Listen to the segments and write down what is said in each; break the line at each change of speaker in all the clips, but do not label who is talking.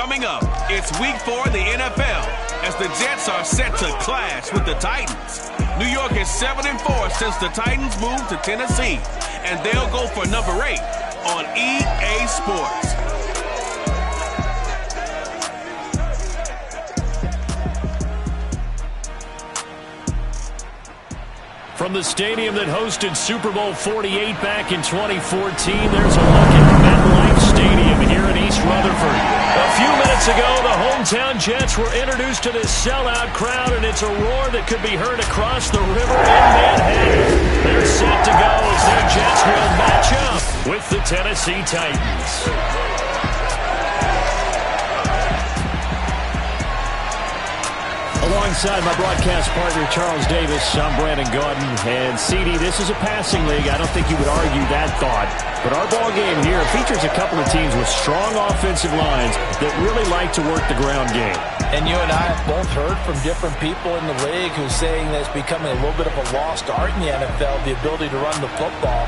Coming up, it's Week 4 in the NFL as the Jets are set to clash with the Titans. New York is 7-4 since the Titans moved to Tennessee, and they'll go for number 8 on EA Sports.
From the stadium that hosted Super Bowl 48 back in 2014, there's a look at MetLife Stadium here in East Rutherford. A few minutes ago, the hometown Jets were introduced to this sellout crowd, and it's a roar that could be heard across the river in Manhattan. They're set to go as their Jets will match up with the Tennessee Titans. Alongside my broadcast partner, Charles Davis, I'm Brandon Gaudin. And, CD, this is a passing league. I don't think you would argue that thought. But our ball game here features a couple of teams with strong offensive lines that really like to work the ground game.
And you and I have both heard from different people in the league who's saying that it's becoming a little bit of a lost art in the NFL, the ability to run the football.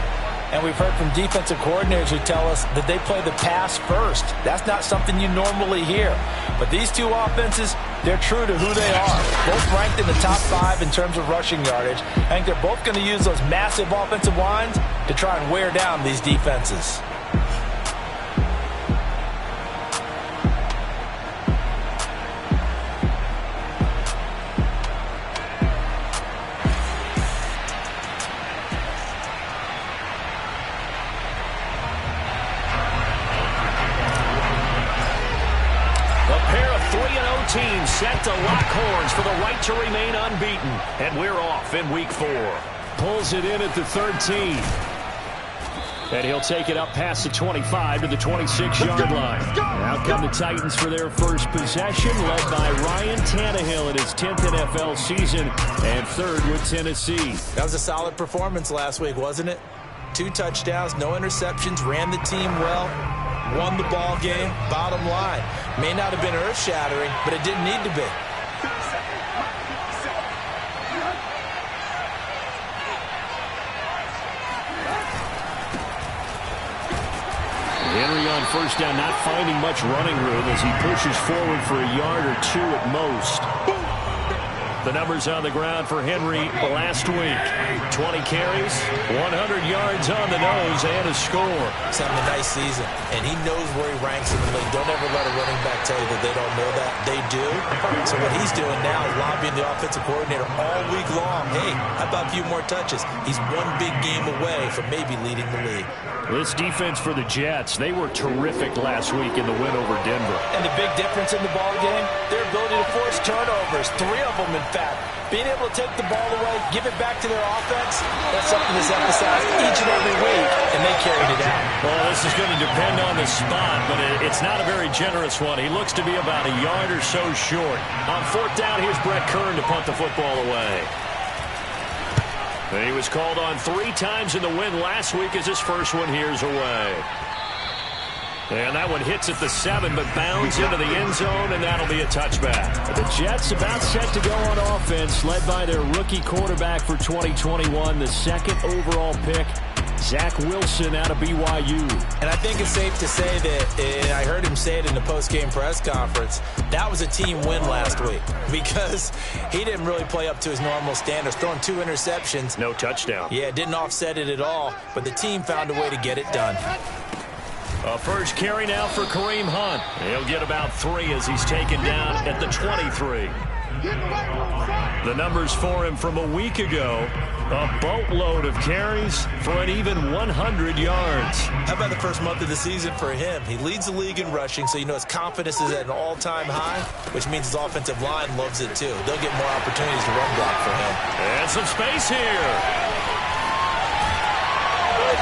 And we've heard from defensive coordinators who tell us that they play the pass first. That's not something you normally hear. But these two offenses, they're true to who they are. Both ranked in the top 5 in terms of rushing yardage. I think they're both going to use those massive offensive lines to try and wear down these defenses.
Team set to lock horns for the right to remain unbeaten. And we're off in Week 4. Pulls it in at the 13. And he'll take it up past the 25 to the 26-yard line. Now come the Titans for their first possession, led by Ryan Tannehill in his 10th NFL season and 3rd with Tennessee.
That was a solid performance last week, wasn't it? 2 touchdowns, no interceptions, ran the team well. Won the ball game, bottom line. May not have been earth-shattering, but it didn't need to be.
Henry on first down, not finding much running room as he pushes forward for a yard or 2 at most. The numbers on the ground for Henry last week. 20 carries, 100 yards on the nose, and a score.
He's having a nice season, and he knows where he ranks in the league. Don't ever let a running back tell you that they don't know that. They do. So what he's doing now is lobbying the offensive coordinator all week long. Hey, how about a few more touches? He's one big game away from maybe leading the league.
This defense for the Jets, they were terrific last week in the win over Denver.
And the big difference in the ball game, their ability to force turnovers. 3 of them, in fact. Being able to take the ball away, give it back to their offense, that's something that's emphasized each and every week, and they carried it out.
Well, this is going to depend on the spot, but it's not a very generous one. He looks to be about a yard or so short. On 4th down, here's Brett Kern to punt the football away. He was called on 3 times in the win last week as his first one here's away. And that one hits at the 7, but bounds into the end zone, and that'll be a touchback. The Jets about set to go on offense, led by their rookie quarterback for 2021, the 2nd overall pick, Zach Wilson out of BYU.
And I think it's safe to say that, and I heard him say it in the post-game press conference, that was a team win last week because he didn't really play up to his normal standards, throwing 2 interceptions.
No touchdown.
Yeah, didn't offset it at all, but the team found a way to get it done.
A first carry now for Kareem Hunt. He'll get about 3 as he's taken down at the 23. The numbers for him from a week ago, a boatload of carries for an even 100 yards.
How about the first month of the season for him? He leads the league in rushing, so you know his confidence is at an all-time high, which means his offensive line loves it too. They'll get more opportunities to run block for him.
And some space here.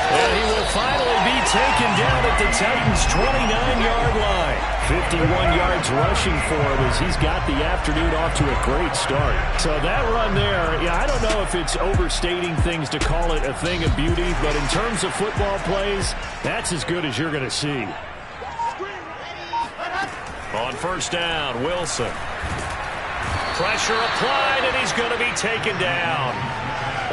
And he will finally be taken down at the Titans' 29-yard line. 51 yards rushing for him as he's got the afternoon off to a great start. So that run there, yeah, I don't know if it's overstating things to call it a thing of beauty, but in terms of football plays, that's as good as you're going to see. On first down, Wilson. Pressure applied, and he's going to be taken down.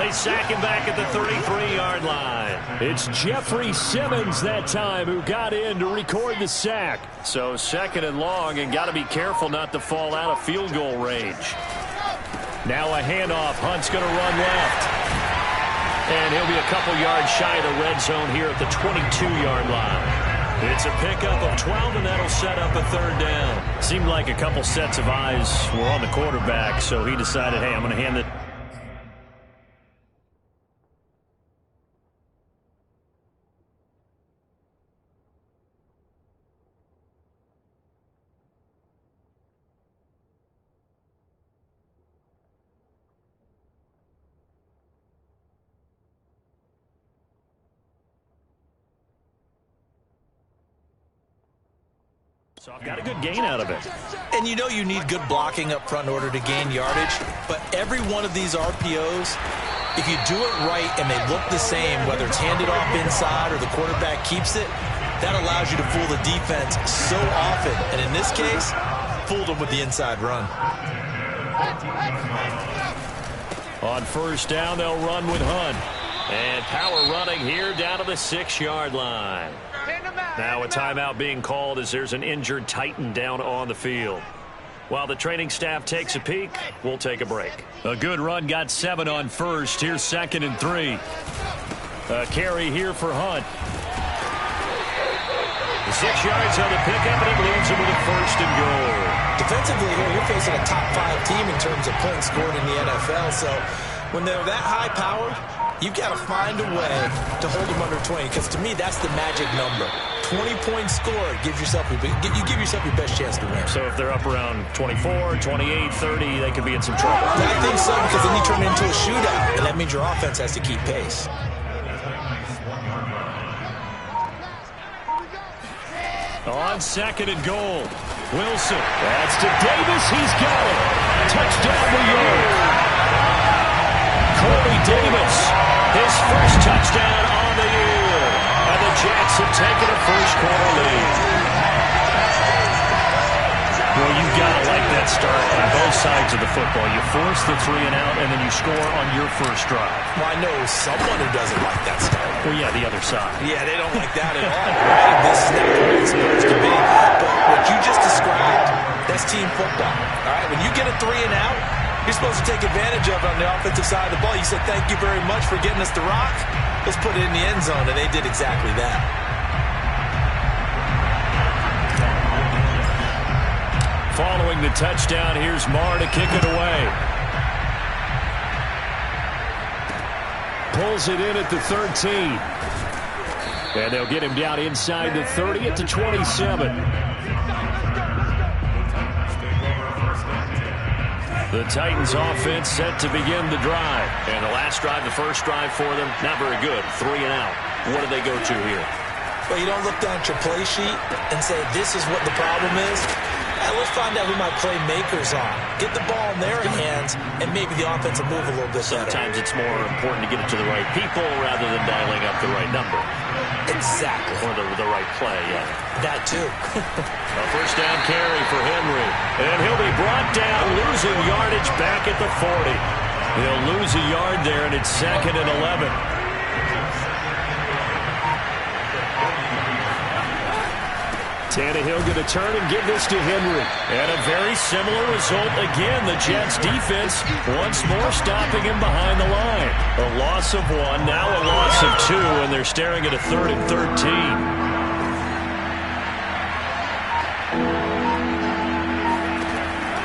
They sack him back at the 33-yard line. It's Jeffrey Simmons that time who got in to record the sack. So 2nd and long, and got to be careful not to fall out of field goal range. Now a handoff. Hunt's going to run left. And he'll be a couple yards shy of the red zone here at the 22-yard line. It's a pickup of 12, and that'll set up a 3rd down. Seemed like a couple sets of eyes were on the quarterback, so he decided, hey, I'm going to hand it. So I've got a good gain out of it.
And you know you need good blocking up front in order to gain yardage. But every one of these RPOs, if you do it right and they look the same, whether it's handed off inside or the quarterback keeps it, that allows you to fool the defense so often. And in this case, fooled them with the inside run.
On 1st down, they'll run with Hunt. And power running here down to the 6-yard line. Now a timeout being called as there's an injured Titan down on the field. While the training staff takes a peek, we'll take a break. A good run, got 7 on 1st. Here's 2nd and 3. A carry here for Hunt. The 6 yards on the pickup, and it leads him with a 1st and goal.
Defensively here, you're facing a top 5 team in terms of points scored in the NFL. So when they're that high-powered, you've got to find a way to hold them under 20, because to me, that's the magic number. 20 points scored, you give yourself your best chance to win.
So if they're up around 24, 28, 30, they could be in some trouble.
I think so, because then you turn it into a shootout, and that means your offense has to keep pace.
On 2nd and goal, Wilson. That's to Davis. He's got it. Touchdown, New York. Corey Davis, his first touchdown on the year. And the Jets have taken a 1st-quarter lead. Well, you've got to like that start on both sides of the football. You force the 3 and out, and then you score on your first drive.
Well, I know someone who doesn't like that start.
Well, yeah, the other side.
Yeah, they don't like that at all. Right? This is not the way it's supposed to be. But what you just described, that's team football. All right, when you get a 3 and out, you're supposed to take advantage of it on the offensive side of the ball. You said, thank you very much for getting us the rock. Let's put it in the end zone, and they did exactly that.
Following the touchdown, here's Marr to kick it away. Pulls it in at the 13. And they'll get him down inside the 30 at the 27. The Titans offense set to begin the drive. And the last drive, the first drive for them, not very good. 3 and out. What do they go to here?
Well, you don't look down at your play sheet and say, this is what the problem is. Let's find out who my playmakers are. Get the ball in their hands, and maybe the offense will move a little bit better.
Sometimes it's more important to get it to the right people rather than dialing up the right number.
Exactly.
Or the right play, yeah.
That too.
A 1st down carry for Henry. And he'll be brought down, losing yardage back at the 40. He'll lose a yard there, and it's 2nd and 11. Tannehill going to turn and give this to Henry. And a very similar result again. The Jets defense once more stopping him behind the line. A loss of 1, now a loss of 2, and they're staring at a 3rd and 13.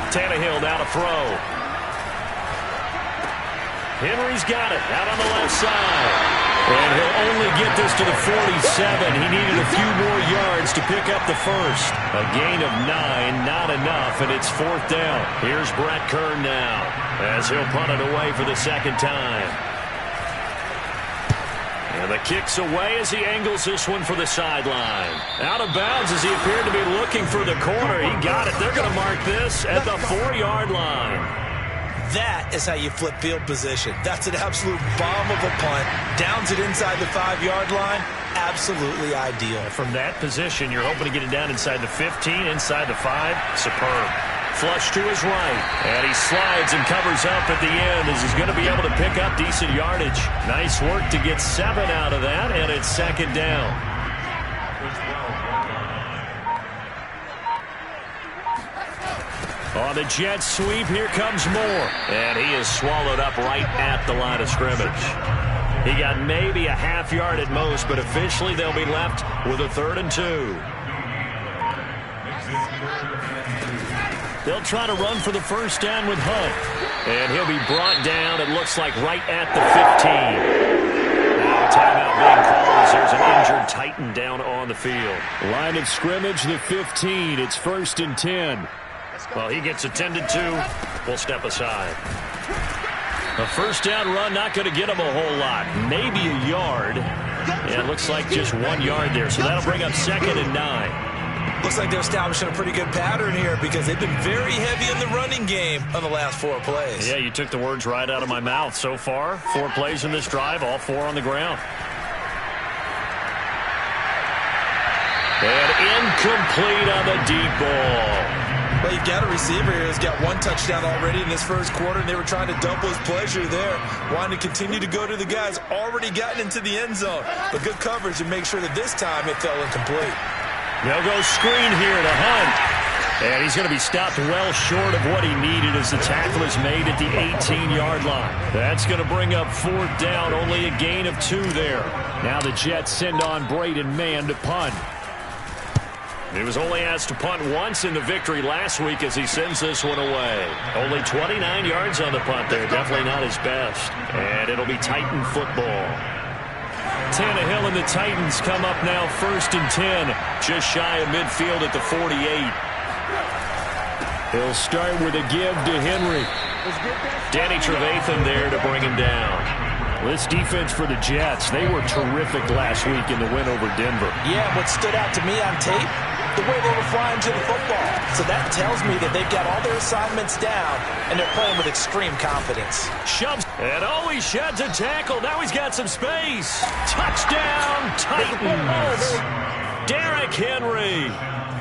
Tannehill now to throw. Henry's got it out on the left side. And he'll only get this to the 47. He needed a few more yards to pick up the 1st. A gain of 9, not enough, and it's 4th down. Here's Brett Kern now, as he'll punt it away for the 2nd time. And the kick's away as he angles this one for the sideline. Out of bounds as he appeared to be looking for the corner. He got it. They're going to mark this at the 4-yard line.
That is how you flip field position. That's an absolute bomb of a punt. Downs it inside the 5-yard line. Absolutely ideal.
From that position, you're hoping to get it down inside the 15, inside the 5. Superb. Flush to his right. And he slides and covers up at the end as he's going to be able to pick up decent yardage. Nice work to get 7 out of that, and it's second down. On the Jets sweep, here comes Moore. And he is swallowed up right at the line of scrimmage. He got maybe a half yard at most, but officially they'll be left with a 3rd and 2. They'll try to run for the first down with Hunt. And he'll be brought down, it looks like, right at the 15. Now a timeout being called as there's an injured Titan down on the field. Line of scrimmage, the 15. It's 1st and 10. Well, he gets attended to. We'll step aside. A first down run, not going to get him a whole lot. Maybe a yard. Yeah, it looks like just 1 yard there. So that'll bring up 2nd and 9.
Looks like they're establishing a pretty good pattern here because they've been very heavy in the running game on the last 4 plays.
Yeah, you took the words right out of my mouth. So far, 4 plays in this drive, all 4 on the ground. And incomplete on the deep ball.
Well, you've got a receiver here who's got 1 touchdown already in this first quarter, and they were trying to double his pleasure there, wanting to continue to go to the guys already gotten into the end zone. But good coverage to make sure that this time it fell incomplete.
They'll go screen here to Hunt. And he's going to be stopped well short of what he needed as the tackle is made at the 18-yard line. That's going to bring up 4th down, only a gain of 2 there. Now the Jets send on Braden Mann to punt. He was only asked to punt once in the victory last week as he sends this one away. Only 29 yards on the punt there. Definitely not his best. And it'll be Titan football. Tannehill and the Titans come up now 1st and 10. Just shy of midfield at the 48. He'll start with a give to Henry. Danny Trevathan there to bring him down. This defense for the Jets, they were terrific last week in the win over Denver.
Yeah, what stood out to me on tape, the way they were flying to the football. So that tells me that they've got all their assignments down, and they're playing with extreme confidence.
Shoves, and he sheds a tackle. Now he's got some space. Touchdown, Titans. Derrick Henry,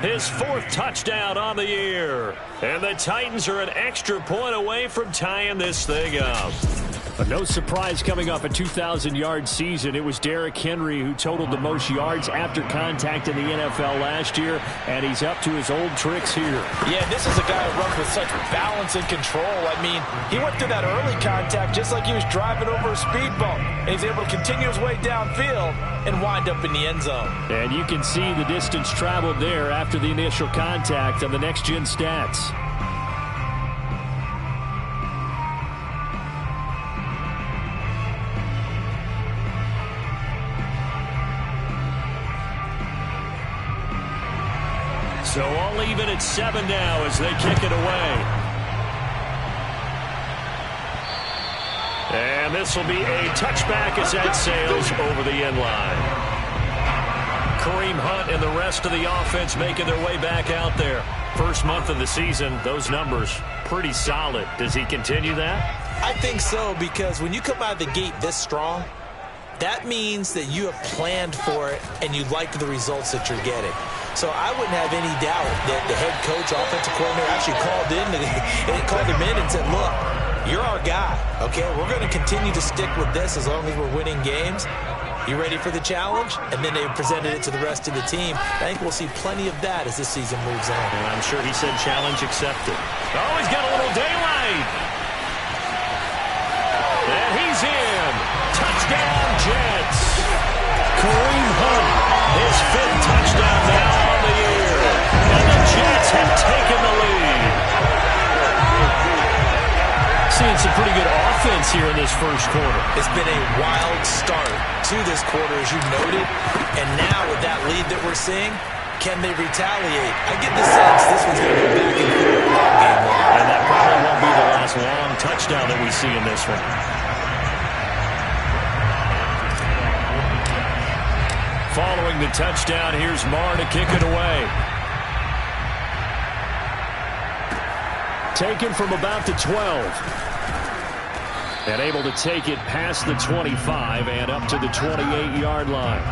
his 4th touchdown on the year. And the Titans are an extra point away from tying this thing up. But no surprise coming off a 2,000-yard season. It was Derrick Henry who totaled the most yards after contact in the NFL last year, and he's up to his old tricks here.
Yeah, this is a guy who runs with such balance and control. I mean, he went through that early contact just like he was driving over a speed bump, and he's able to continue his way downfield and wind up in the end zone.
And you can see the distance traveled there after the initial contact on the next-gen stats. So all even at 7 now as they kick it away. And this will be a touchback as that sails over the end line. Kareem Hunt and the rest of the offense making their way back out there. First month of the season, those numbers pretty solid. Does he continue that?
I think so, because when you come out of the gate this strong, that means that you have planned for it and you like the results that you're getting. So I wouldn't have any doubt that the head coach, offensive coordinator actually called him in and said, look, you're our guy, okay? We're going to continue to stick with this as long as we're winning games. You ready for the challenge? And then they presented it to the rest of the team. I think we'll see plenty of that as this season moves on.
And I'm sure he said challenge accepted. Oh, he's got a little daylight. And he's in. Touchdown, Jets. Kareem Hunt, his 5th touchdown now on the year. And the Jets have taken the lead. Seeing some pretty good offense here in this first quarter.
It's been a wild start to this quarter, as you noted. And now with that lead that we're seeing, can they retaliate? I get the sense this one's going to go back and forth all game long.
And that probably won't be the last long touchdown that we see in this one. Following the touchdown, here's Marr to kick it away. Taken from about the 12. And able to take it past the 25 and up to the 28-yard line.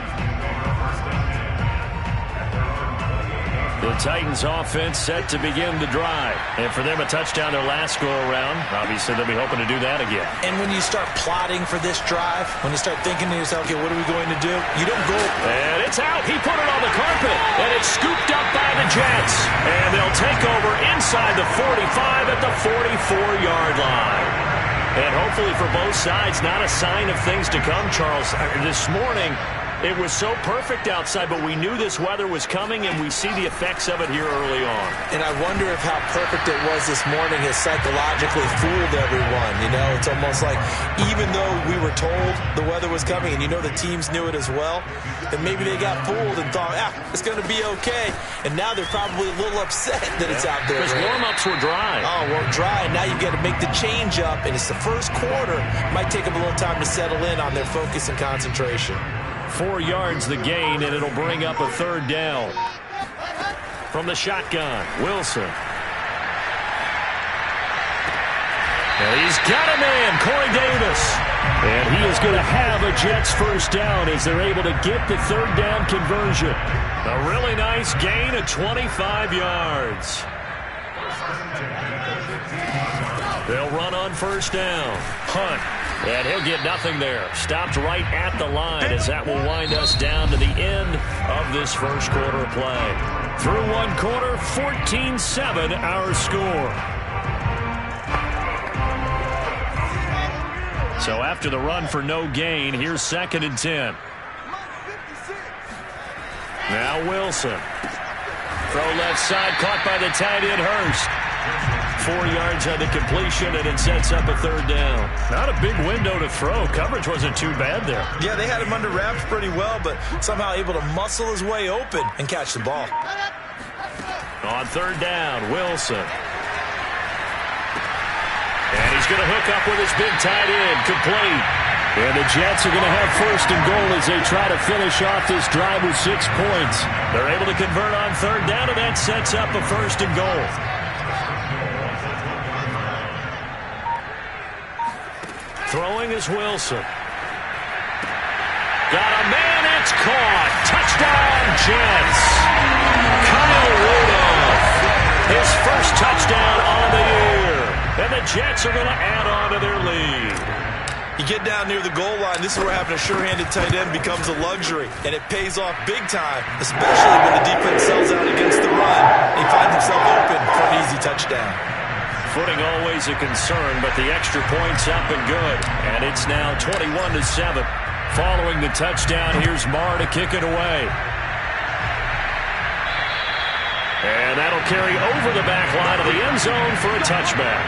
The Titans offense set to begin the drive. And for them, a touchdown their last go-around. Obviously, they'll be hoping to do that again.
And when you start plotting for this drive, when you start thinking to yourself, okay, what are we going to do? You don't go.
And it's out. He put it on the carpet. And it's scooped up by the Jets. And they'll take over inside the 45 at the 44-yard line. And hopefully for both sides, not a sign of things to come, Charles. This morning, it was so perfect outside, but we knew this weather was coming, and we see the effects of it here early on.
And I wonder if how perfect it was this morning has psychologically fooled everyone. You know, it's almost like even though we were told the weather was coming, and you know the teams knew it as well, that maybe they got fooled and thought, it's going to be okay. And now they're probably a little upset that it's out there.
Because warm-ups were dry.
Oh, well, dry, and now you've got to make the change up, and it's the first quarter. Might take them a little time to settle in on their focus and concentration.
4 yards the gain, and it'll bring up a third down. From the shotgun, Wilson. And he's got a man, Corey Davis. And he is going to have a Jets first down as they're able to get the third down conversion. A really nice gain of 25 yards. They'll run on first down. Hunt. And he'll get nothing there. Stopped right at the line as that will wind us down to the end of this first quarter play. Through one quarter, 14-7 our score. So after the run for no gain, here's 2nd and 10. Now Wilson. Throw left side, caught by the tight end Hurst. 4 yards on the completion, and it sets up a third down. Not a big window to throw. Coverage wasn't too bad there.
Yeah, they had him under wraps pretty well, but somehow able to muscle his way open and catch the ball.
On third down, Wilson. And he's going to hook up with his big tight end, complete. And the Jets are going to have first and goal as they try to finish off this drive with 6 points. They're able to convert on third down, and that sets up a first and goal. Throwing is Wilson. Got a man, it's caught. Touchdown, Jets. Kyle Rudolph. His first touchdown on the year. And the Jets are going to add on to their lead.
You get down near the goal line, this is where having a sure-handed tight end becomes a luxury, and it pays off big time, especially when the defense sells out against the run. He finds himself open for an easy touchdown.
Footing always a concern, but the extra point's up and good. And it's now 21-7. Following the touchdown, here's Marr to kick it away. And that'll carry over the back line of the end zone for a touchback.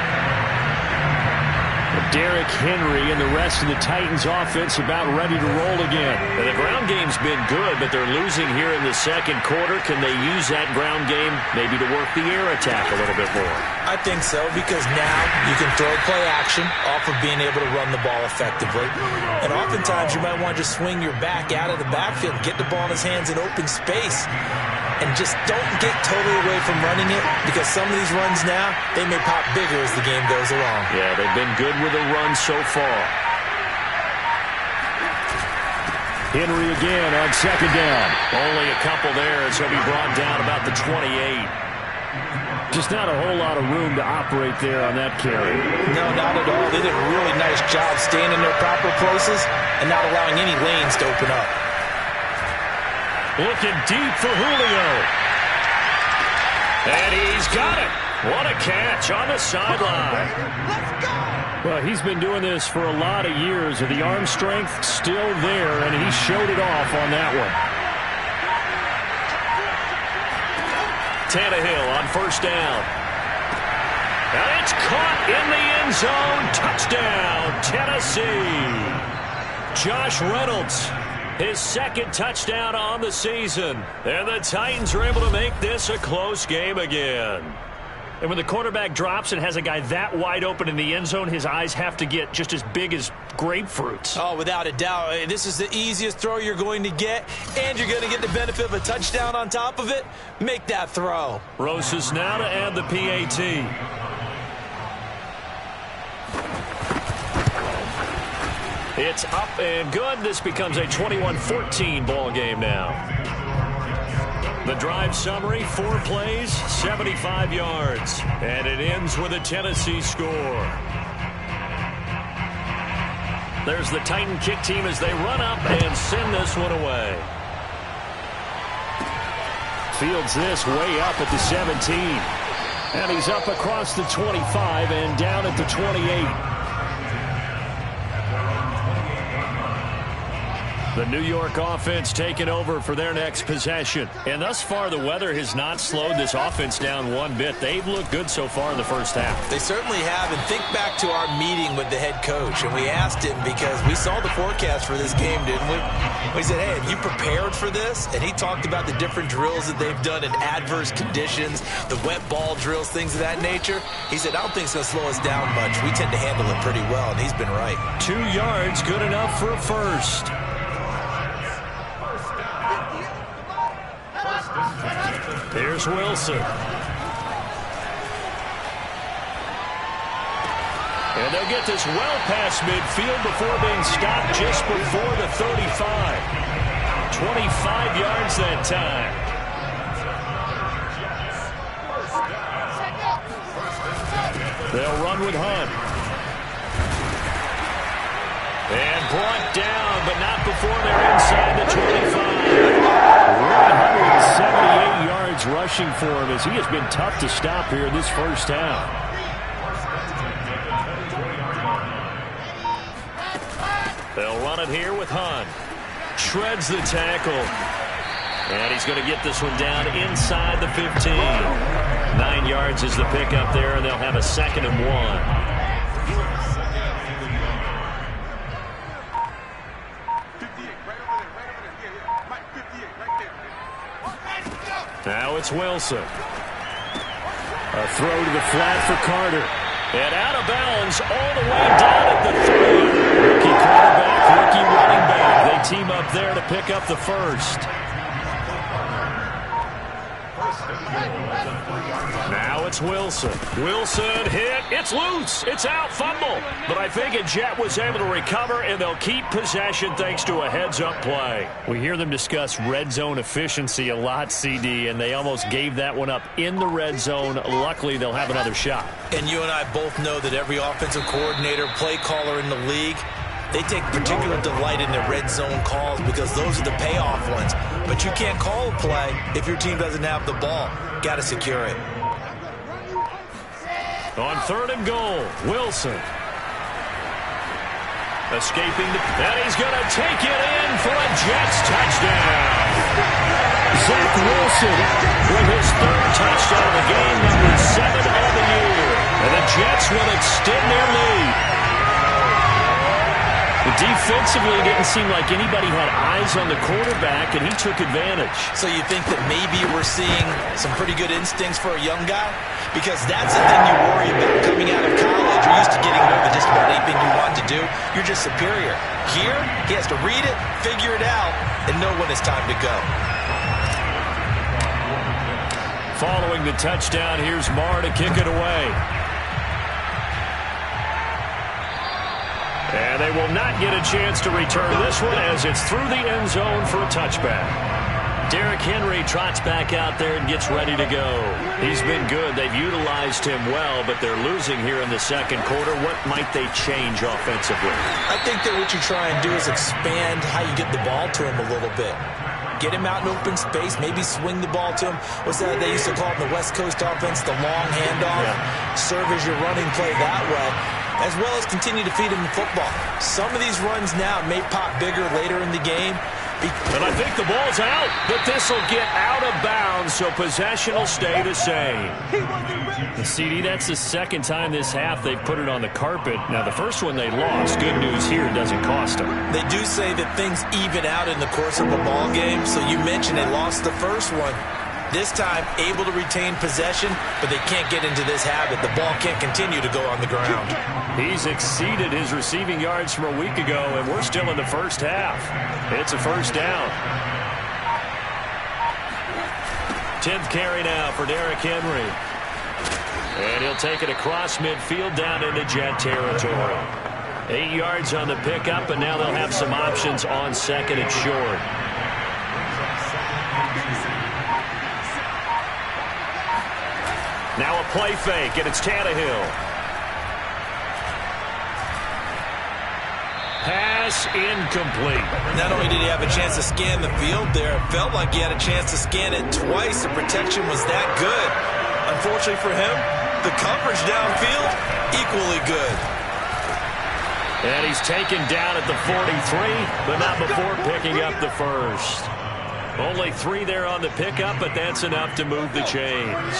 Derrick Henry and the rest of the Titans offense about ready to roll again. And the ground game's been good, but they're losing here in the second quarter. Can they use that ground game maybe to work the air attack a little bit more?
I think so, because now you can throw play action off of being able to run the ball effectively. And oftentimes you might want to just swing your back out of the backfield, get the ball in his hands in open space. And just don't get totally away from running it, because some of these runs now, they may pop bigger as the game goes along.
Yeah, they've been good with a run so far. Henry again on second down. Only a couple there as he'll be brought down about the 28. Just not a whole lot of room to operate there on that carry.
No, not at all. They did a really nice job staying in their proper places and not allowing any lanes to open up.
Looking deep for Julio. And he's got it. What a catch on the sideline.
Let's go.
Well, he's been doing this for a lot of years, and the arm strength still there, and he showed it off on that one. Tannehill on first down. And it's caught in the end zone. Touchdown, Tennessee. Josh Reynolds. His second touchdown on the season. And the Titans are able to make this a close game again. And when the quarterback drops and has a guy that wide open in the end zone, his eyes have to get just as big as grapefruits.
Oh, without a doubt. This is the easiest throw you're going to get, and you're going to get the benefit of a touchdown on top of it. Make that throw.
Rosas now to add the PAT. It's up and good. This becomes a 21-14 ball game now. The drive summary, 4 plays, 75 yards. And it ends with a Tennessee score. There's the Titan kick team as they run up and send this one away. Fields this way up at the 17. And he's up across the 25 and down at the 28. The New York offense taking over for their next possession. And thus far, the weather has not slowed this offense down one bit. They've looked good so far in the first half.
They certainly have. And think back to our meeting with the head coach. And we asked him because we saw the forecast for this game, didn't we? We said, hey, have you prepared for this? And he talked about the different drills that they've done in adverse conditions, the wet ball drills, things of that nature. He said, I don't think it's going to slow us down much. We tend to handle it pretty well, and he's been right.
2 yards, good enough for a first. Here's Wilson. And they'll get this well past midfield before being stopped just before the 35. 25 yards that time. They'll run with Hunt. And brought down, but not before they're inside the 25. 178 yards rushing for him as he has been tough to stop here in this first half. They'll run it here with Hunt. Shreds the tackle. And he's going to get this one down inside the 15. 9 yards is the pickup there, and they'll have a 2nd and 1. Now it's Wilson. A throw to the flat for Carter. And out of bounds all the way down at the 3. Rookie quarterback, rookie running back. They team up there to pick up the first. Now it's Wilson. Wilson hit. It's loose. It's out. Fumble. But I think a Jet was able to recover, and they'll keep possession thanks to a heads-up play. We hear them discuss red zone efficiency a lot, CD, and they almost gave that one up in the red zone. Luckily, they'll have another shot.
And you and I both know that every offensive coordinator, play caller in the league, they take particular delight in their red zone calls because those are the payoff ones. But you can't call a play if your team doesn't have the ball. Got to secure it.
On 3rd and goal, Wilson. Escaping and he's going to take it in for a Jets touchdown. Zach Wilson with his 3rd touchdown of the game, number 7 of the year. And the Jets will extend their lead. Defensively, it didn't seem like anybody had eyes on the quarterback, and he took advantage.
So you think that maybe we're seeing some pretty good instincts for a young guy? Because that's the thing you worry about coming out of college. You're used to getting away with just about anything you want to do. You're just superior. Here, he has to read it, figure it out, and know when it's time to go.
Following the touchdown, here's Marr to kick it away. And they will not get a chance to return this one as it's through the end zone for a touchback. Derrick Henry trots back out there and gets ready to go. He's been good. They've utilized him well, but they're losing here in the 2nd quarter. What might they change offensively?
I think that what you try and do is expand how you get the ball to him a little bit. Get him out in open space, maybe swing the ball to him. What's that they used to call it in the West Coast offense, the long handoff? Yeah. Serve as your running play that way, as well as continue to feed him the football. Some of these runs now may pop bigger later in the game.
And I think the ball's out, but this will get out of bounds, so possession will stay the same. CD, that's the 2nd time this half they've put it on the carpet. Now, the first one they lost. Good news here, it doesn't cost them.
They do say that things even out in the course of a ball game, so you mentioned they lost the first one. This time, able to retain possession, but they can't get into this habit. The ball can't continue to go on the ground.
He's exceeded his receiving yards from a week ago, and we're still in the first half. It's a first down. 10th carry now for Derrick Henry. And he'll take it across midfield down into Jet territory. 8 yards on the pickup, and now they'll have some options on 2nd and short. Now a play fake, and it's Tannehill. Pass incomplete.
Not only did he have a chance to scan the field there, it felt like he had a chance to scan it twice. The protection was that good. Unfortunately for him, the coverage downfield, equally good.
And he's taken down at the 43, but not before picking up the first. Only 3 there on the pickup, but that's enough to move the chains.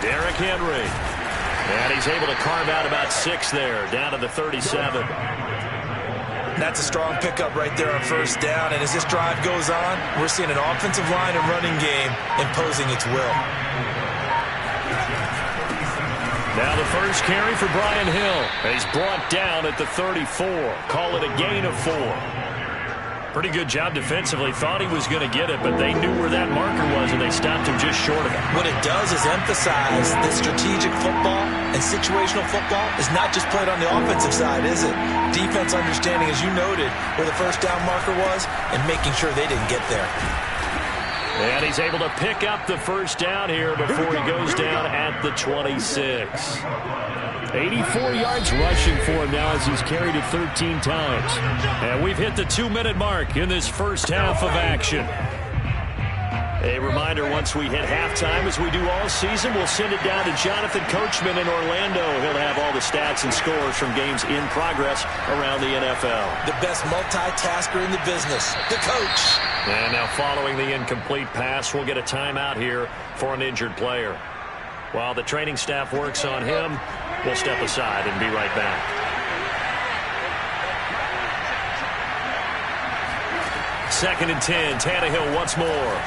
Derrick Henry. And he's able to carve out about 6 there, down to the 37.
That's a strong pickup right there on first down. And as this drive goes on, we're seeing an offensive line and running game imposing its will.
Now the first carry for Brian Hill. He's brought down at the 34. Call it a gain of 4. Pretty good job defensively. Thought he was going to get it, but they knew where that marker was, and they stopped him just short of it.
What it does is emphasize that strategic football and situational football is not just played on the offensive side, is it? Defense understanding, as you noted, where the first down marker was and making sure they didn't get there.
And he's able to pick up the first down here before he goes down at the 26. 84 yards rushing for him now as he's carried it 13 times. And we've hit the 2-minute mark in this first half of action. A reminder, once we hit halftime, as we do all season, we'll send it down to Jonathan Coachman in Orlando. He'll have all the stats and scores from games in progress around the NFL.
The best multitasker in the business, the coach.
And now following the incomplete pass, we'll get a timeout here for an injured player. While the training staff works on him, we'll step aside and be right back. Second and 10, Tannehill once more.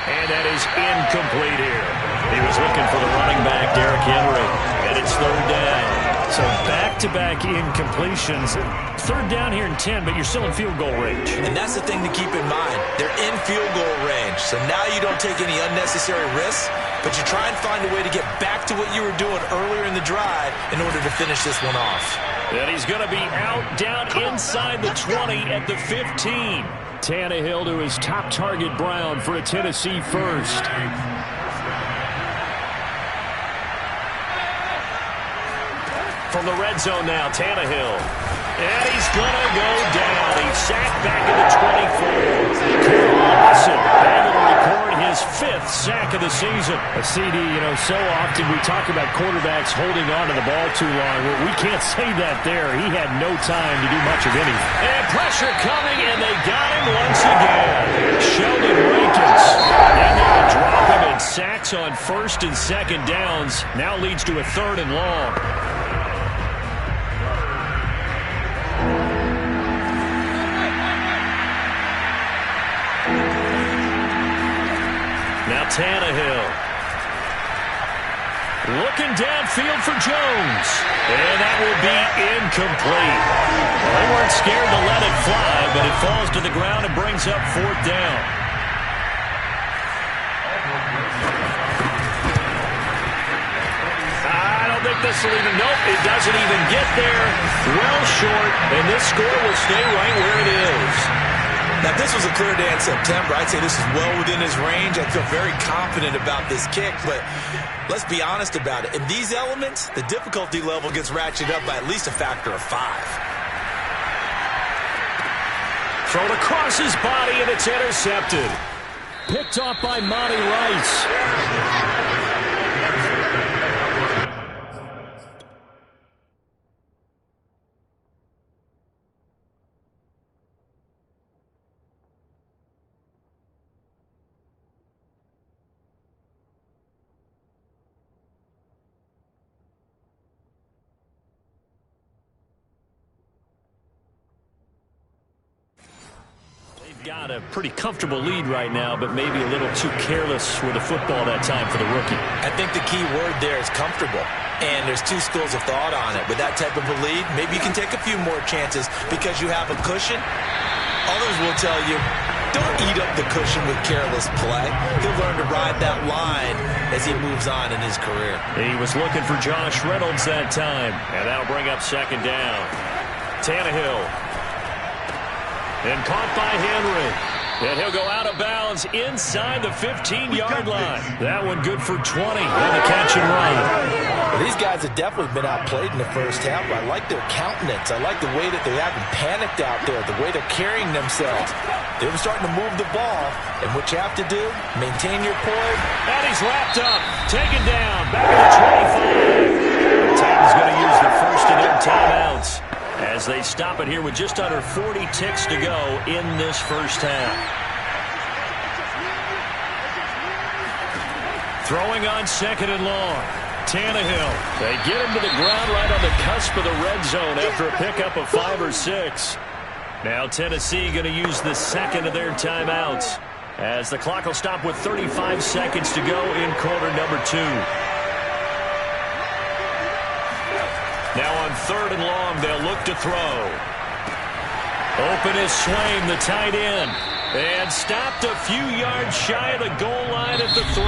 And that is incomplete here. He was looking for the running back, Derrick Henry, and it's third down. So back-to-back incompletions. Third down here in 10, but you're still in field goal range.
And that's the thing to keep in mind. They're in field goal range. So now you don't take any unnecessary risks, but you try and find a way to get back to what you were doing earlier in the drive in order to finish this one off.
And he's going to be out down inside the 20 at the 15. Tannehill to his top target, Brown, for a Tennessee first. From the red zone now, Tannehill. And he's going to go down. He's sacked back at the 24. Carl Lawson able to record his 5th sack of the season. A CD, so often we talk about quarterbacks holding on to the ball too long. Well, we can't say that there. He had no time to do much of anything. And pressure coming, and they got him once again. Sheldon Rankins. And they'll drop him in sacks on first and second downs. Now leads to a 3rd and long. Now Tannehill. Looking downfield for Jones. And that will be incomplete. Well, they weren't scared to let it fly, but it falls to the ground and brings up 4th down. I don't think this will even, nope, it doesn't even get there. Well short, and this score will stay right where it is.
Now, if this was a clear day in September, I'd say this is well within his range. I feel very confident about this kick, but let's be honest about it. In these elements, the difficulty level gets ratcheted up by at least a factor of 5.
Thrown across his body, and it's intercepted. Picked off by Monty Rice. Got a pretty comfortable lead right now, but maybe a little too careless with the football that time for the rookie.
I think the key word there is comfortable, and there's 2 schools of thought on it. With that type of a lead, maybe you can take a few more chances because you have a cushion. Others will tell you, don't eat up the cushion with careless play. He'll learn to ride that line as he moves on in his career.
He was looking for Josh Reynolds that time, and that'll bring up 2nd down. Tannehill. And caught by Henry. And he'll go out of bounds inside the 15-yard line. That one good for 20 on the catch and run.
Well, these guys have definitely been outplayed in the first half. I like their countenance. I like the way that they haven't panicked out there, the way they're carrying themselves. They were starting to move the ball, and what you have to do, maintain your poise.
And he's wrapped up, taken down, back at the 25. The Titans going to use the first of their timeouts as they stop it here with just under 40 ticks to go in this first half. Throwing on second and long. Tannehill. They get him to the ground right on the cusp of the red zone after a pickup of 5 or 6. Now Tennessee going to use the second of their timeouts as the clock will stop with 35 seconds to go in quarter number 2. Now on third and long, they'll look to throw. Open is Swain, the tight end. And stopped a few yards shy of the goal line at the 3.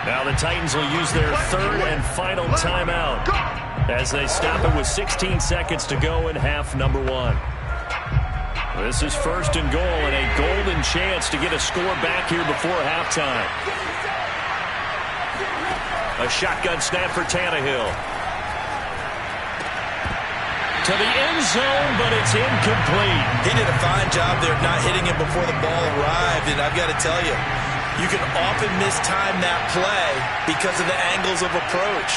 Now the Titans will use their third and final timeout as they stop it with 16 seconds to go in half number 1. This is first and goal and a golden chance to get a score back here before halftime. A shotgun snap for Tannehill. To the end zone, but it's incomplete.
He did a fine job there of not hitting him before the ball arrived, and I've got to tell you, you can often mistime that play because of the angles of approach.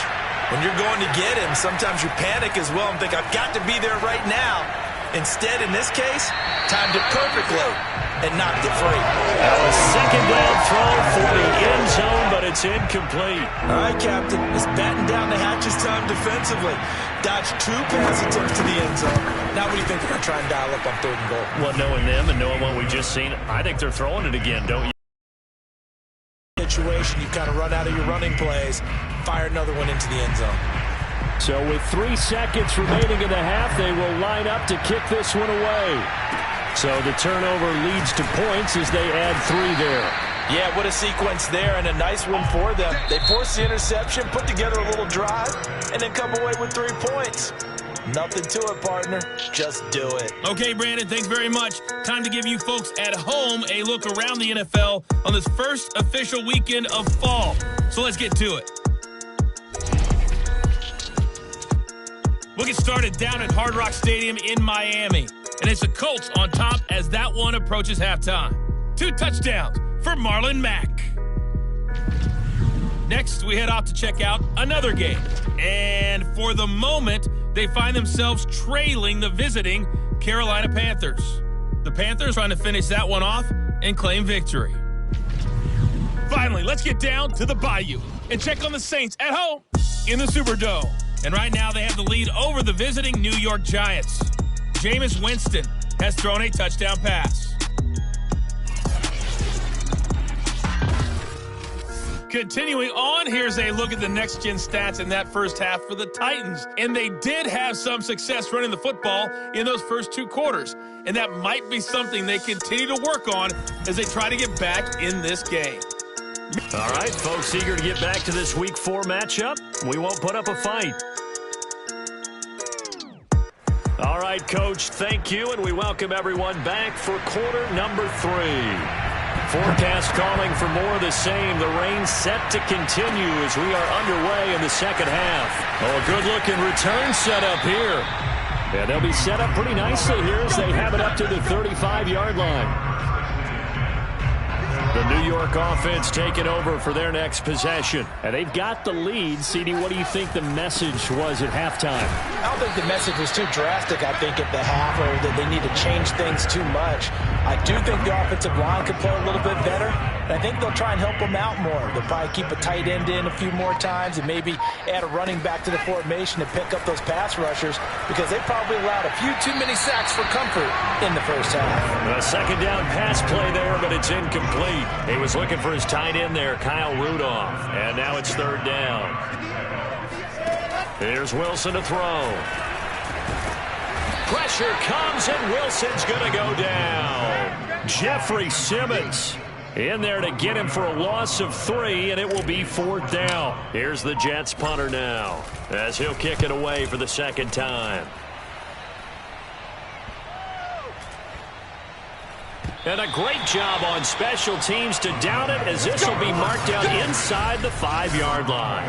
When you're going to get him, sometimes you panic as well and think, I've got to be there right now. Instead, in this case, timed it perfectly and knocked it free.
That was second down throw for the end zone, but it's incomplete.
All right, Captain, it's batten down the hatches time defensively. Dodged 2 pass attempts to the end zone. Now what do you think they're going to try and dial up on third and goal?
Well, knowing them and knowing what we just seen, I think they're throwing it again, don't you?
Situation, you kind of run out of your running plays, fire another one into the end zone.
So with 3 seconds remaining in the half, they will line up to kick this one away. So the turnover leads to points as they add 3 there.
Yeah, what a sequence there, and a nice one for them. They force the interception, put together a little drive, and then come away with 3 points. Nothing to it, partner. Just do it.
Okay, Brandon, thanks very much. Time to give you folks at home a look around the NFL on this first official weekend of fall. So let's get to it. We'll get started down at Hard Rock Stadium in Miami. And it's the Colts on top as that one approaches halftime. 2 touchdowns for Marlon Mack. Next, we head off to check out another game. And for the moment, they find themselves trailing the visiting Carolina Panthers. The Panthers trying to finish that one off and claim victory. Finally, let's get down to the Bayou and check on the Saints at home in the Superdome. And right now, they have the lead over the visiting New York Giants. Jameis Winston has thrown a touchdown pass. Continuing on, here's a look at the next-gen stats in that first half for the Titans. And they did have some success running the football in those first 2 quarters. And that might be something they continue to work on as they try to get back in this game.
All right, folks, eager to get back to this Week 4 matchup. We won't put up a fight. All right, Coach, thank you, and we welcome everyone back for quarter number 3. Forecast calling for more of the same. The rain set to continue as we are underway in the second half. Oh, a good-looking return set up here. Yeah, they'll be set up pretty nicely here as they have it up to the 35-yard line. The New York offense taking over for their next possession. And they've got the lead. CD, what do you think the message was at halftime?
I don't think the message was too drastic, I think, at the half, or that they need to change things too much. I do think the offensive line could play a little bit better. And I think they'll try and help them out more. They'll probably keep a tight end in a few more times and maybe add a running back to the formation to pick up those pass rushers because they probably allowed a few too many sacks for comfort in the first half.
A second down pass play there, but it's incomplete. He was looking for his tight end there, Kyle Rudolph. And now it's third down. Here's Wilson to throw. Pressure comes, and Wilson's going to go down. Jeffrey Simmons in there to get him for a loss of 3, and it will be 4th down. Here's the Jets punter now as he'll kick it away for the second time. And a great job on special teams to down it, as this will be marked down inside the 5-yard line.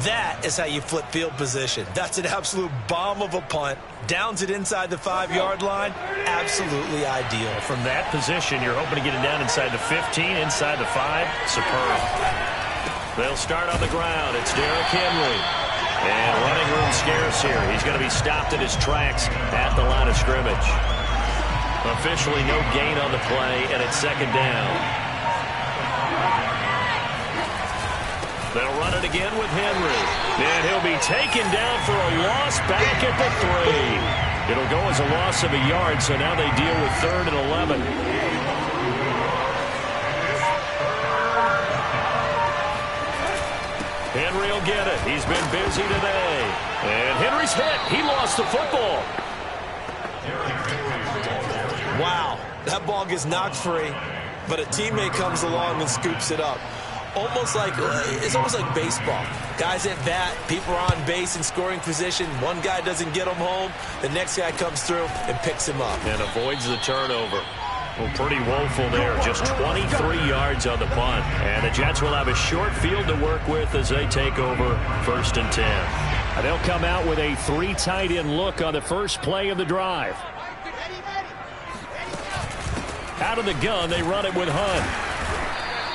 That is how you flip field position. That's an absolute bomb of a punt. Downs it inside the 5-yard line. Absolutely ideal.
From that position, you're hoping to get it down inside the 15, inside the 5. Superb. They'll start on the ground. It's Derrick Henry. And running room scarce here. He's going to be stopped in his tracks at the line of scrimmage. Officially no gain on the play, and it's second down. They'll run it again with Henry. And he'll be taken down for a loss back at the 3. It'll go as a loss of a yard, so now they deal with 3rd and 11. Henry will get it. He's been busy today. And Henry's hit. He lost the football.
Wow, that ball gets knocked free, but a teammate comes along and scoops it up. It's almost like baseball. Guys at bat, people are on base in scoring position. One guy doesn't get him home. The next guy comes through and picks him up.
And avoids the turnover. Well, pretty woeful there. Just 23 yards on the punt. And the Jets will have a short field to work with as they take over 1st and 10. And they'll come out with a 3 tight end look on the first play of the drive. Out of the gun, they run it with Hunt.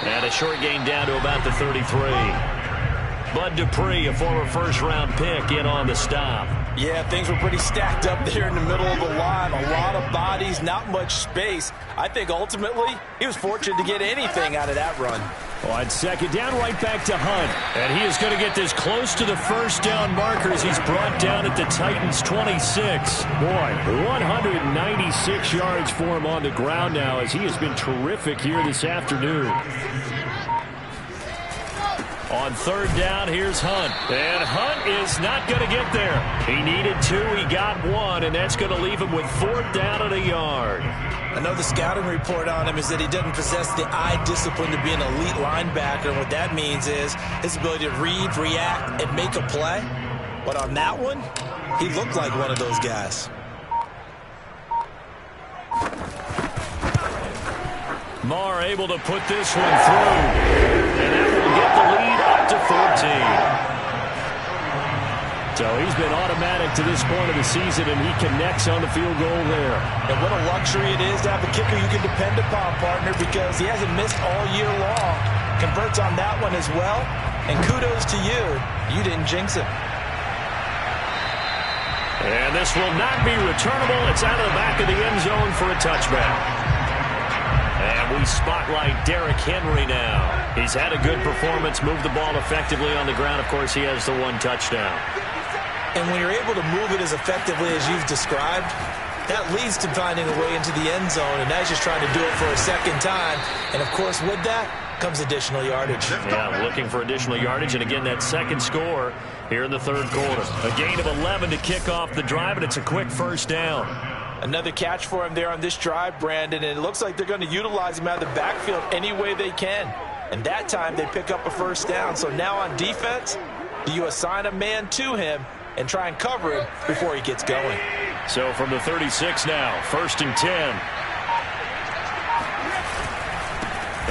And a short gain down to about the 33. Bud Dupree, a former first-round pick, in on the stop.
Yeah, things were pretty stacked up there in the middle of the line. A lot of bodies, not much space. I think ultimately he was fortunate to get anything out of that run.
Well, on second down, right back to Hunt. And he is going to get this close to the first down marker as he's brought down at the Titans' 26. Boy, 196 yards for him on the ground now, as he has been terrific here this afternoon. On 3rd down, here's Hunt. And Hunt is not going to get there. He needed 2, he got 1, and that's going to leave him with 4th down and a yard.
I know the scouting report on him is that he doesn't possess the eye discipline to be an elite linebacker. And what that means is his ability to read, react, and make a play. But on that one, he looked like one of those guys.
Marr able to put this one through. And that will get the lead up to 14. So he's been automatic to this point of the season, and he connects on the field goal there.
And what a luxury it is to have a kicker you can depend upon, partner, because he hasn't missed all year long. Converts on that one as well. And kudos to you. You didn't jinx him.
And this will not be returnable. It's out of the back of the end zone for a touchback. And we spotlight Derrick Henry now. He's had a good performance, moved the ball effectively on the ground. Of course, he has the 1 touchdown.
And when you're able to move it as effectively as you've described, that leads to finding a way into the end zone, and that's just trying to do it for a second time. And, of course, with that comes additional yardage.
Yeah, looking for additional yardage, and again, that second score here in the 3rd quarter. A gain of 11 to kick off the drive, and it's a quick 1st down.
Another catch for him there on this drive, Brandon, and it looks like they're going to utilize him out of the backfield any way they can. And that time they pick up a 1st down. So now on defense, do you assign a man to him and try and cover him before he gets going?
So from the 36 now, 1st and 10.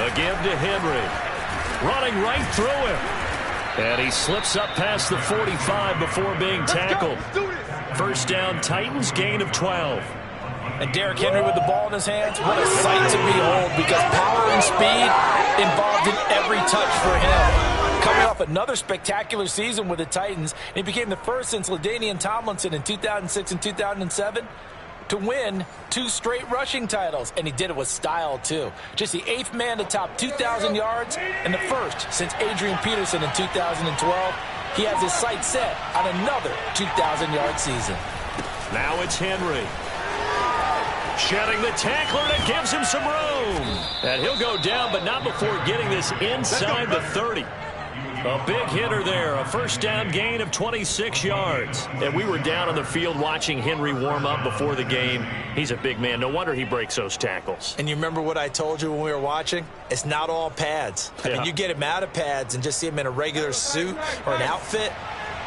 A give to Henry. Running right through him. And he slips up past the 45 before being tackled. 1st down, Titans, gain of 12.
And Derrick Henry with the ball in his hands, what a sight to behold, because power and speed involved in every touch for him. Coming off another spectacular season with the Titans, he became the first since LaDainian Tomlinson in 2006 and 2007 to win 2 straight rushing titles, and he did it with style too. Just the 8th man to top 2,000 yards and the first since Adrian Peterson in 2012. He has his sights set on another 2,000-yard season.
Now it's Henry. Shedding the tackler, and it gives him some room. And he'll go down, but not before getting this inside the 30. A big hitter there, a 1st down gain of 26 yards. And we were down on the field watching Henry warm up before the game. He's a big man. No wonder he breaks those tackles.
And you remember what I told you when we were watching? It's not all pads. I mean, you get him out of pads and just see him in a regular suit or an outfit.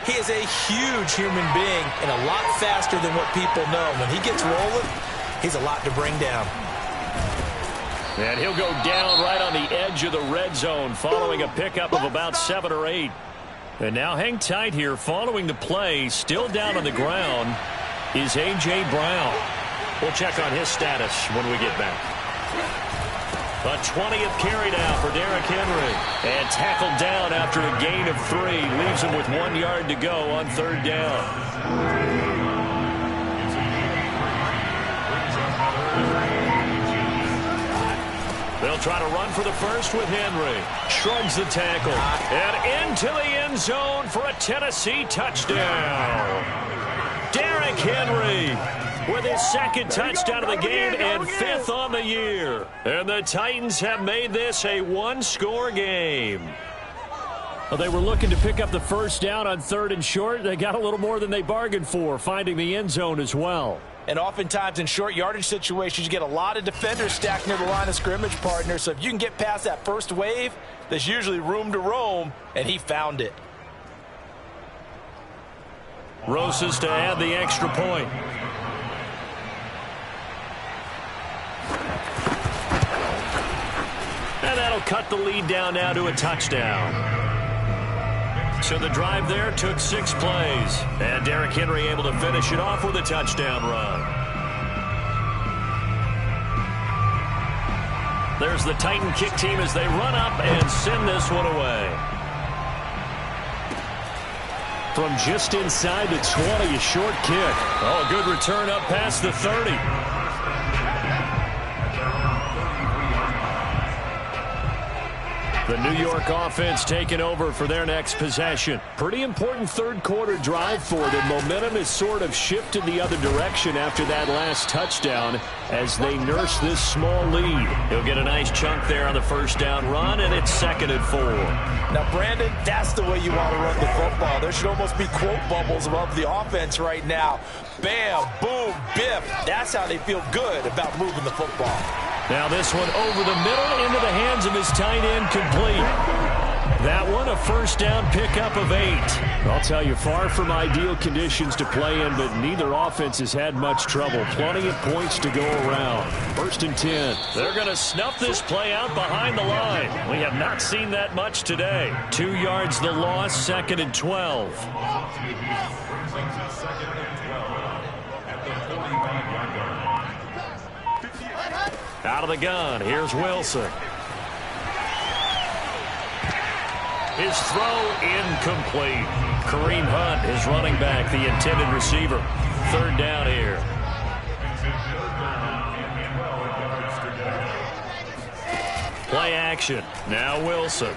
He is a huge human being and a lot faster than what people know. When he gets rolling, he's a lot to bring down.
And he'll go down right on the edge of the red zone following a pickup of about 7 or 8. And now hang tight here. Following the play, still down on the ground, is A.J. Brown. We'll check on his status when we get back. A 20th carry now for Derrick Henry. And tackled down after a gain of 3. Leaves him with 1 yard to go on 3rd down. They'll try to run for the first with Henry. Shrugs the tackle. And into the end zone for a Tennessee touchdown. Derrick Henry with his 2nd touchdown of the game and 5th on the year. And the Titans have made this a 1-score game. Well, they were looking to pick up the first down on 3rd and short. They got a little more than they bargained for, finding the end zone as well.
And oftentimes in short yardage situations, you get a lot of defenders stacked near the line of scrimmage, partner. So if you can get past that first wave, there's usually room to roam, and he found it.
Rosas to add the extra point. And that'll cut the lead down now to a touchdown. So the drive there took 6 plays. And Derrick Henry able to finish it off with a touchdown run. There's the Titan kick team as they run up and send this one away. From just inside the 20, a short kick. Oh, a good return up past the 30. The New York offense taking over for their next possession. Pretty important 3rd quarter drive for them. Momentum has sort of shifted the other direction after that last touchdown as they nurse this small lead. He'll get a nice chunk there on the 1st down run, and it's 2nd and 4.
Now, Brandon, that's the way you want to run the football. There should almost be quote bubbles above the offense right now. Bam, boom, biff. That's how they feel good about moving the football.
Now this one over the middle into the hands of his tight end, complete. That one a 1st down pickup of 8. I'll tell you, far from ideal conditions to play in, but neither offense has had much trouble. Plenty of points to go around. 1st and 10. They're going to snuff this play out behind the line. We have not seen that much today. 2 yards the loss, 2nd and 12. Out of the gun, here's Wilson. His throw incomplete. Kareem Hunt, his running back, the intended receiver. 3rd down here. Play action. Now Wilson.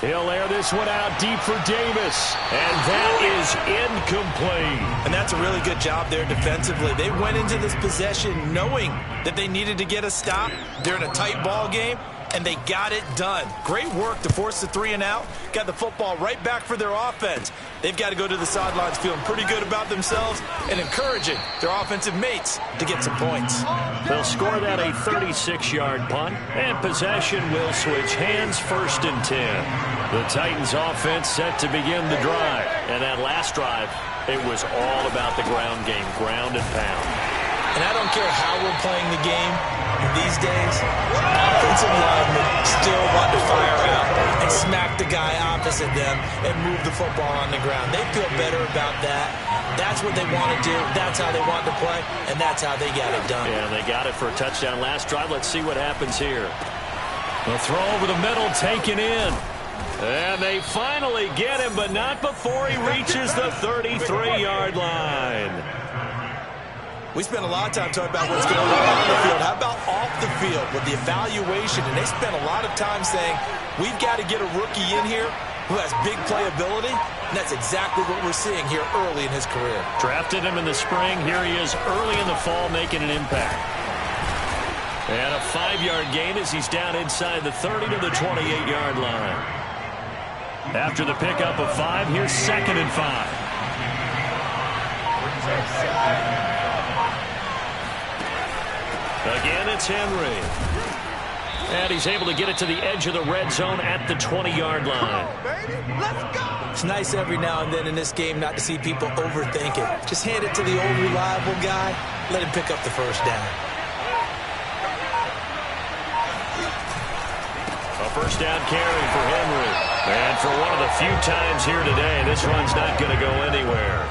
He'll air this one out deep for Davis. And that is incomplete.
And that's a really good job there defensively. They went into this possession knowing that they needed to get a stop. They're in a tight ball game, and they got it done. Great work to force the 3 and out. Got the football right back for their offense. They've got to go to the sidelines feeling pretty good about themselves and encouraging their offensive mates to get some points.
They'll score that a 36-yard punt, and possession will switch hands, 1st and 10. The Titans offense set to begin the drive. And that last drive, it was all about the ground game, ground and pound.
And I don't care how we're playing the game these days, offensive linemen still want to fire out and smack the guy opposite them and move the football on the ground. They feel better about that. That's what they want to do. That's how they want to play, and that's how they got it done.
Yeah, they got it for a touchdown last drive. Let's see what happens here. The throw over the middle taken in. And they finally get him, but not before he reaches the 33-yard line.
We spent a lot of time talking about what's going on on the field. How about off the field with the evaluation? And they spent a lot of time saying, we've got to get a rookie in here who has big playability. And that's exactly what we're seeing here early in his career.
Drafted him in the spring. Here he is early in the fall making an impact. And a 5-yard gain as he's down inside the 30 to the 28-yard line. After the pickup of 5, here's 2nd and 5. Again, it's Henry. And he's able to get it to the edge of the red zone at the 20-yard line.
It's nice every now and then in this game not to see people overthink it. Just hand it to the old reliable guy. Let him pick up the 1st down.
first down carry for Henry. And for one of the few times here today, this run's not going to go anywhere.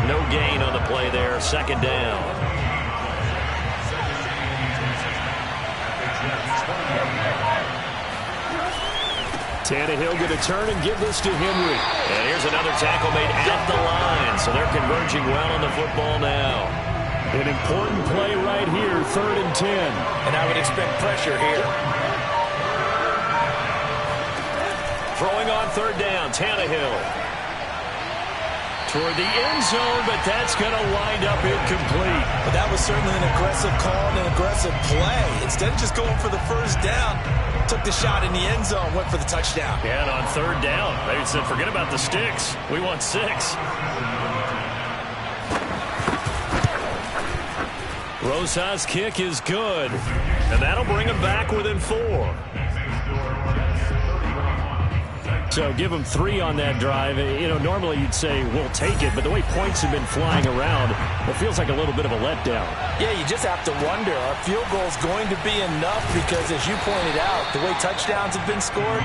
No gain on the play there. Second down. Tannehill going to turn and give this to Henry. And here's another tackle made at the line. So they're converging well on the football now. An important play right here, 3rd and 10.
And I would expect pressure here.
Throwing on 3rd down, Tannehill. Toward the end zone, but that's going to wind up incomplete.
But that was certainly an aggressive call and an aggressive play. Instead of just going for the first down, took the shot in the end zone, went for the touchdown.
Yeah, and on 3rd down, they said, forget about the sticks. We want 6. Rosas' kick is good, and that'll bring him back within 4. So give them 3 on that drive. You know, normally you'd say, we'll take it, but the way points have been flying around, it feels like a little bit of a letdown.
Yeah, you just have to wonder, are field goals going to be enough? Because as you pointed out, the way touchdowns have been scored,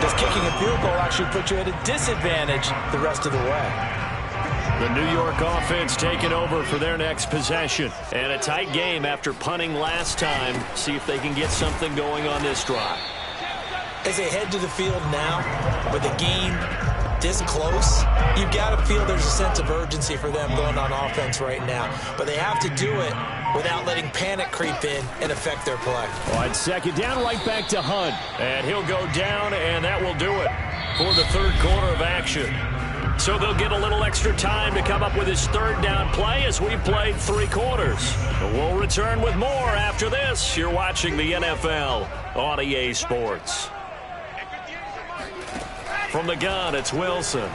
does kicking a field goal actually put you at a disadvantage the rest of the way?
The New York offense taking over for their next possession. And a tight game after punting last time. See if they can get something going on this drive.
As they head to the field now, with the game this close, you've got to feel there's a sense of urgency for them going on offense right now. But they have to do it without letting panic creep in and affect their play.
On 2nd down, right back to Hunt. And he'll go down, and that will do it for the 3rd quarter of action. So they'll get a little extra time to come up with his 3rd down play as we played 3 quarters. We'll return with more after this. You're watching the NFL on EA Sports. From the gun, it's Wilson.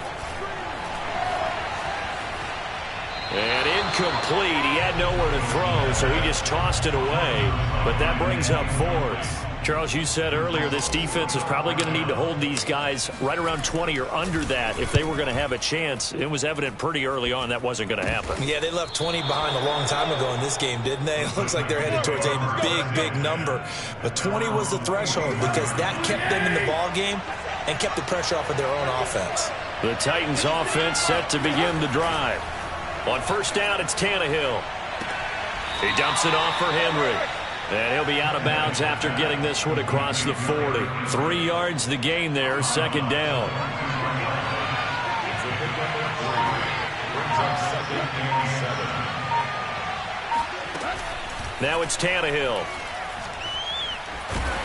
And incomplete. He had nowhere to throw, so he just tossed it away. But that brings up 4th. Charles, you said earlier this defense is probably going to need to hold these guys right around 20 or under that if they were going to have a chance. It was evident pretty early on that wasn't going to happen.
Yeah, they left 20 behind a long time ago in this game, didn't they? It looks like they're headed towards a big number. But 20 was the threshold because that kept them in the ball game and kept the pressure off of their own offense.
The Titans offense set to begin the drive. On 1st down, it's Tannehill. He dumps it off for Henry. And he'll be out of bounds after getting this one across the 40. 3 yards the gain there, 2nd down. Now it's Tannehill.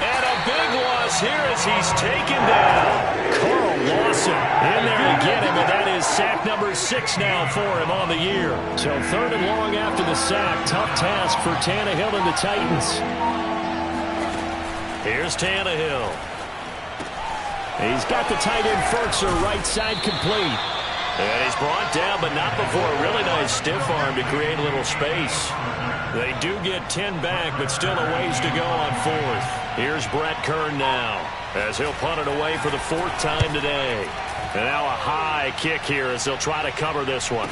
And a big loss here as he's taken down. Carl Lawson in there to get him, and that is sack number 6 now for him on the year. So 3rd and long after the sack. Tough task for Tannehill and the Titans. Here's Tannehill. He's got the tight end Furtzer right side complete. And he's brought down, but not before a really nice stiff arm to create a little space. They do get 10 back, but still a ways to go on 4th. Here's Brett Kern now, as he'll punt it away for the 4th time today. And now a high kick here as they'll try to cover this one.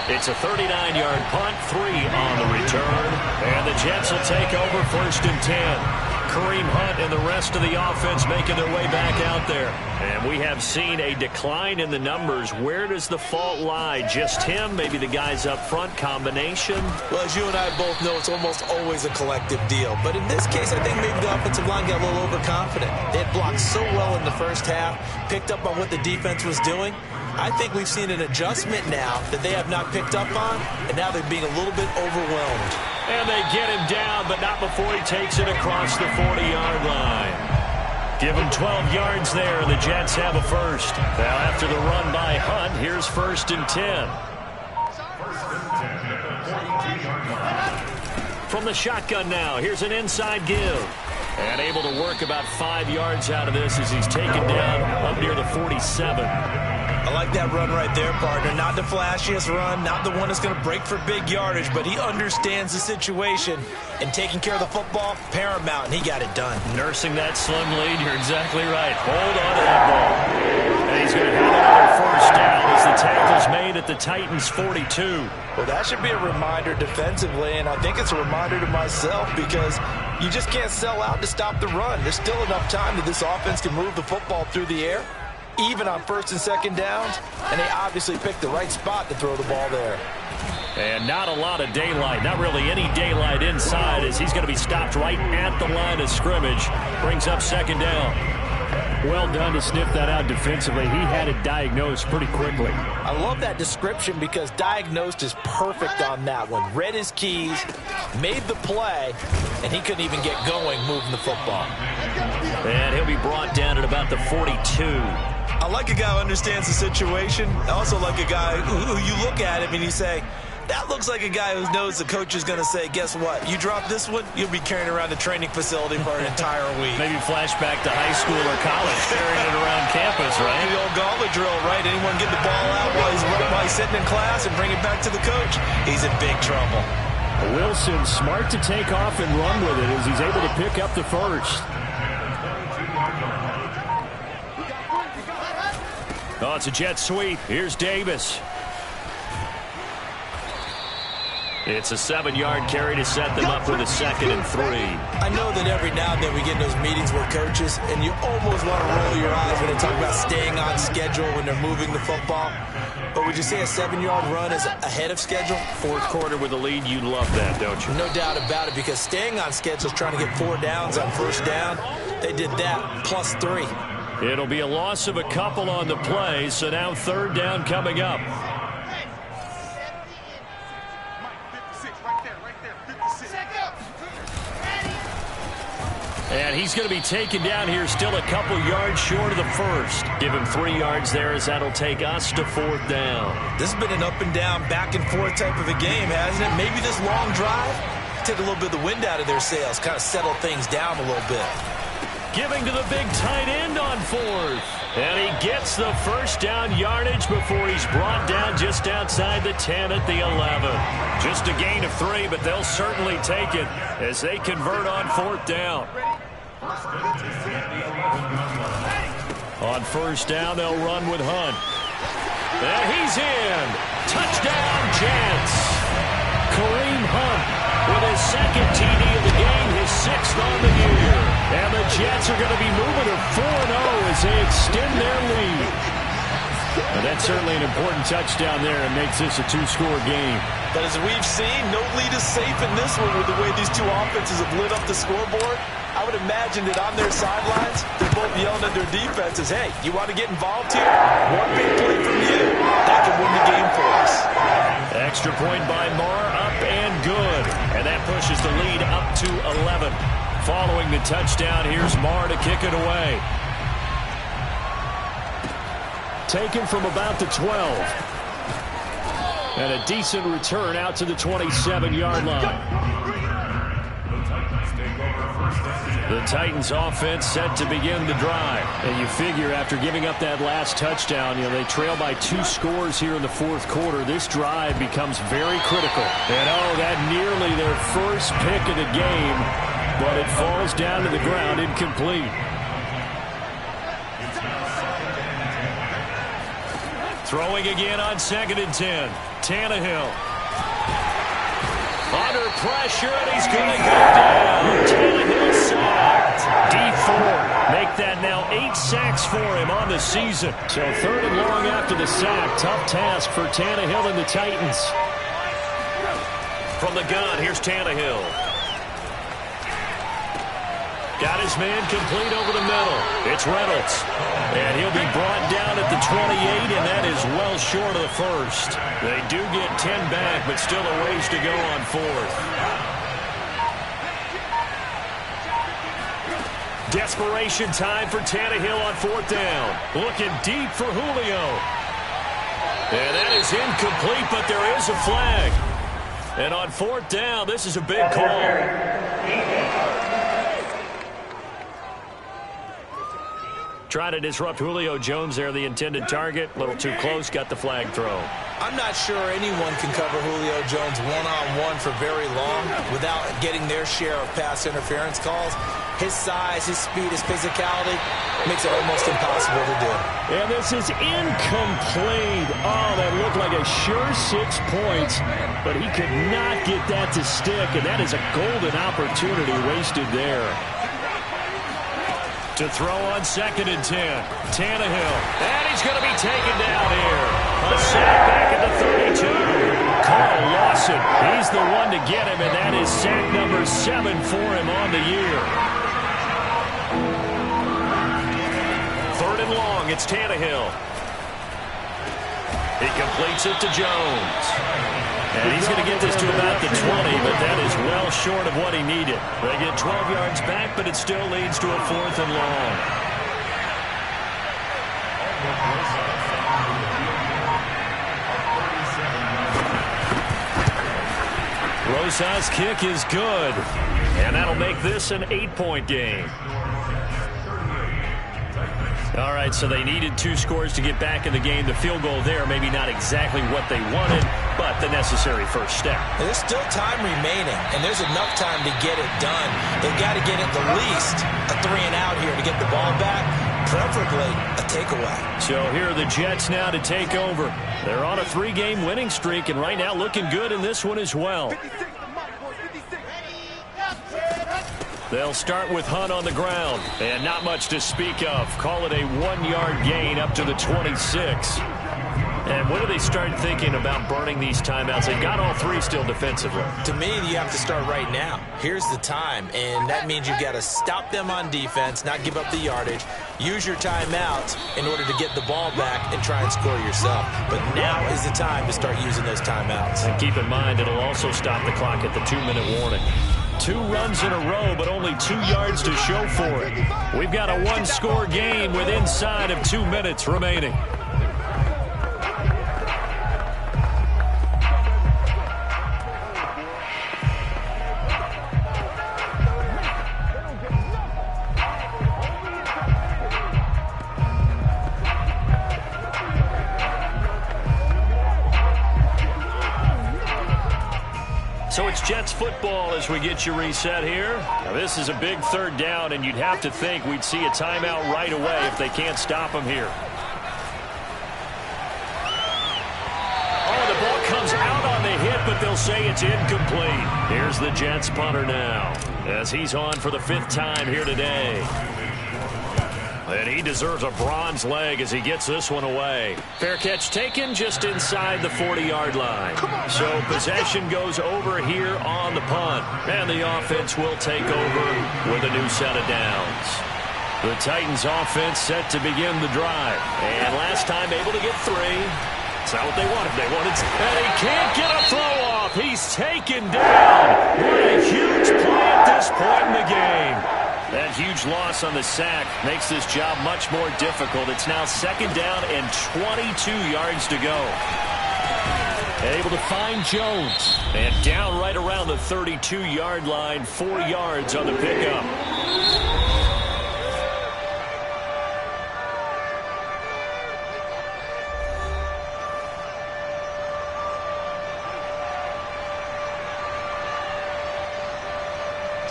It's a 39-yard punt, 3 on the return. And the Jets will take over 1st and 10. Kareem Hunt and the rest of the offense making their way back out there. And we have seen a decline in the numbers. Where does the fault lie? Just him? Maybe the guys up front? Combination?
Well, as you and I both know, it's almost always a collective deal. But in this case, I think maybe the offensive line got a little overconfident. They had blocked so well in the first half, picked up on what the defense was doing. I think we've seen an adjustment now that they have not picked up on, and now they're being a little bit overwhelmed.
And they get him down, but not before he takes it across the 40-yard line. Give him 12 yards there, and the Jets have a first. Now, after the run by Hunt, here's 1st and 10. From the shotgun now, here's an inside give. And able to work about 5 yards out of this as he's taken down up near the 47.
I like that run right there, partner. Not the flashiest run, not the one that's going to break for big yardage, but he understands the situation, and taking care of the football, paramount, and he got it done.
Nursing that slim lead, you're exactly right. Hold on to that ball. And he's going to have another first down as the tackle's made at the Titans' 42.
Well, that should be a reminder defensively, and I think it's a reminder to myself because you just can't sell out to stop the run. There's still enough time that this offense can move the football through the air, even on first and second downs, and they obviously picked the right spot to throw the ball there.
And not a lot of daylight, not really any daylight inside as he's going to be stopped right at the line of scrimmage. Brings up second down. Well done to sniff that out defensively. He had it diagnosed pretty quickly.
I love that description because diagnosed is perfect on that one. Read his keys, made the play, and he couldn't even get going moving the football.
And he'll be brought down at about the 42.
I like a guy who understands the situation. I also like a guy who you look at him and you say, that looks like a guy who knows the coach is going to say, guess what? You drop this one, you'll be carrying around the training facility for an entire week.
Maybe flashback to high school or college, carrying it around campus, right?
The old gauntlet drill, right? Anyone get the ball out while he's sitting in class and bring it back to the coach? He's in big trouble.
Wilson smart to take off and run with it as he's able to pick up the first. Oh, it's a jet sweep. Here's Davis. It's a 7-yard carry to set them up with a 2nd and 3.
I know that every now and then we get in those meetings where coaches, and you almost want to roll your eyes when they talk about staying on schedule when they're moving the football. But would you say a 7-yard run is ahead of schedule?
Fourth quarter with a lead, you love that, don't you?
No doubt about it, because staying on schedule is trying to get 4 downs on first down. They did that plus 3.
It'll be a loss of a couple on the play, so now 3rd down coming up. And he's going to be taken down here still a couple yards short of the first. Give him 3 yards there as that'll take us to 4th down.
This has been an up and down, back and forth type of a game, hasn't it? Maybe this long drive, take a little bit of the wind out of their sails, kind of settle things down a little bit.
Giving to the big tight end on 4th. And he gets the first down yardage before he's brought down just outside the 10 at the 11. Just a gain of 3, but they'll certainly take it as they convert on 4th down. On first down, they'll run with Hunt. And he's in. Touchdown, Jets. Kareem Hunt with his 2nd TD of the game, his 6th on the year. And the Jets are going to be moving to 4-0 as they extend their lead. And that's certainly an important touchdown there and makes this a 2-score game.
But as we've seen, no lead is safe in this one with the way these two offenses have lit up the scoreboard. I would imagine that on their sidelines, they're both yelling at their defenses, hey, you want to get involved here? One big play from you, that can win the game for us.
Extra point by Marr, up and good. And that pushes the lead up to 11. Following the touchdown, here's Marr to kick it away. Taken from about the 12. And a decent return out to the 27-yard line. The Titans offense set to begin the drive. And you figure after giving up that last touchdown, they trail by 2 scores here in the 4th quarter. This drive becomes very critical. And that nearly their first pick of the game, but it falls down to the ground incomplete. Throwing again on 2nd and 10. Tannehill. Under pressure, and he's going to go down. Tannehill sacked. Dee Ford make that now 8 sacks for him on the season. So 3rd and long after the sack. Tough task for Tannehill and the Titans. From the gun, here's Tannehill. Got his man complete over the middle. It's Reynolds. And he'll be brought down at the 28, and that is well short of the first. They do get 10 back, but still a ways to go on 4th. Desperation time for Tannehill on 4th down. Looking deep for Julio. And that is incomplete, but there is a flag. And on 4th down, this is a big call. trying to disrupt Julio Jones there, the intended target. A little too close, got the flag thrown.
I'm not sure anyone can cover Julio Jones one-on-one for very long without getting their share of pass interference calls. His size, his speed, his physicality makes it almost impossible to do.
And this is incomplete. Oh, that looked like a sure 6 points, but he could not get that to stick, and that is a golden opportunity wasted there. To throw on 2nd and 10. Tannehill. And he's going to be taken down here. A sack back at the 32. Carl Lawson. He's the one to get him, and that is sack number 7 for him on the year. 3rd and long. It's Tannehill. He completes it to Jones. And he's going to get this to about the 20, but that is well short of what he needed. They get 12 yards back, but it still leads to a 4th and long. Rosas' kick is good, and that'll make this an 8-point game. All right, so they needed 2 scores to get back in the game. The field goal there, maybe not exactly what they wanted, but the necessary first step.
And there's still time remaining, and there's enough time to get it done. They've got to get at the least a 3-and-out here to get the ball back, preferably a takeaway.
So here are the Jets now to take over. They're on a 3-game winning streak, and right now looking good in this one as well. They'll start with Hunt on the ground, and not much to speak of. Call it a 1-yard gain up to the 26. And when do they start thinking about burning these timeouts? They've got all 3 still defensively.
To me, you have to start right now. Here's the time, and that means you've got to stop them on defense, not give up the yardage, use your timeouts in order to get the ball back and try and score yourself. But now is the time to start using those timeouts.
And keep in mind, it'll also stop the clock at the 2-minute warning. 2 runs in a row, but only 2 yards to show for it. We've got a 1-score game with inside of 2 minutes remaining. So it's Jets football as we get you reset here. Now this is a big 3rd down, and you'd have to think we'd see a timeout right away if they can't stop them here. Oh, the ball comes out on the hit, but they'll say it's incomplete. Here's the Jets punter now, as he's on for the 5th time here today. And he deserves a bronze leg as he gets this one away. Fair catch taken just inside the 40-yard line. So possession goes over here on the punt. And the offense will take over with a new set of downs. The Titans offense set to begin the drive. And last time able to get 3. It's not what they wanted. They wanted, and he can't get a throw off. He's taken down. What a huge play at this point in the game. That huge loss on the sack makes this job much more difficult. It's now 2nd down and 22 yards to go. Able to find Jones. And down right around the 32-yard line, 4 yards on the pickup.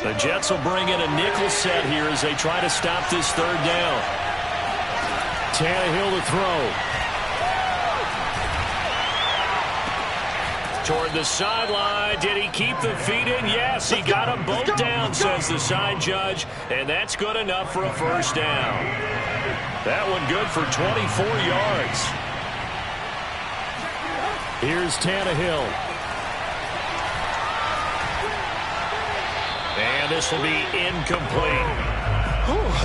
The Jets will bring in a nickel set here as they try to stop this 3rd down. Tannehill to throw. Toward the sideline. Did he keep the feet in? Yes, he got them both down, says the side judge. And that's good enough for a 1st down. That one good for 24 yards. Here's Tannehill. And this will be incomplete.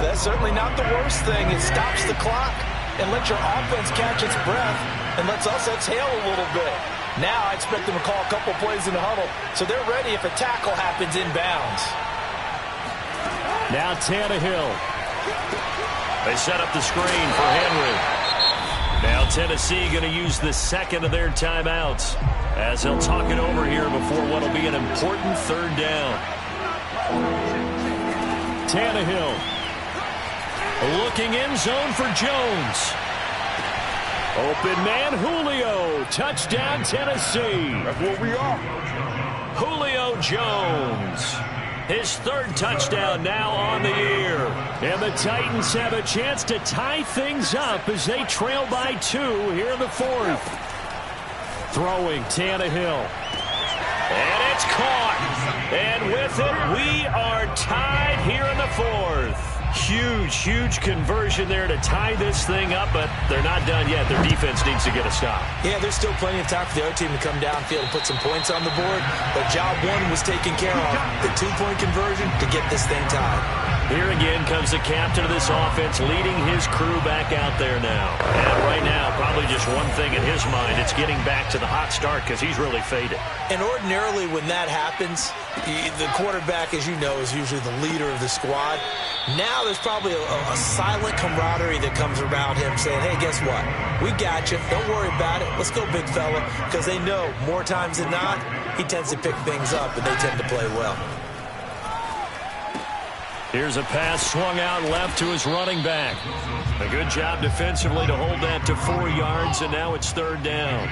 That's certainly not the worst thing. It stops the clock and lets your offense catch its breath and lets us exhale a little bit. Now I expect them to call a couple plays in the huddle, so they're ready if a tackle happens inbounds.
Now Tannehill. They set up the screen for Henry. Now Tennessee going to use the 2nd of their timeouts as they'll talk it over here before what will be an important 3rd down. Tannehill. Looking in zone for Jones. Open man, Julio. Touchdown, Tennessee.
That's what we are.
Julio Jones. His third touchdown now on the year. And the Titans have a chance to tie things up as they trail by 2 here in the 4th. Throwing Tannehill. And it's caught. And with it, we are tied here in the 4th. Huge conversion there to tie this thing up, but they're not done yet. Their defense needs to get a stop.
Yeah, there's still plenty of time for the other team to come downfield and put some points on the board, but job 1 was taken care of. The 2-point conversion to get this thing tied.
Here again comes the captain of this offense leading his crew back out there now. And right now, probably just one thing in his mind. It's getting back to the hot start because he's really faded.
And ordinarily when that happens, the quarterback, as you know, is usually the leader of the squad. Now there's probably a silent camaraderie that comes around him saying, hey, guess what? We got you. Don't worry about it. Let's go, big fella. Because they know more times than not, he tends to pick things up, and they tend to play well.
Here's a pass swung out left to his running back. A good job defensively to hold that to 4 yards, and now it's 3rd down.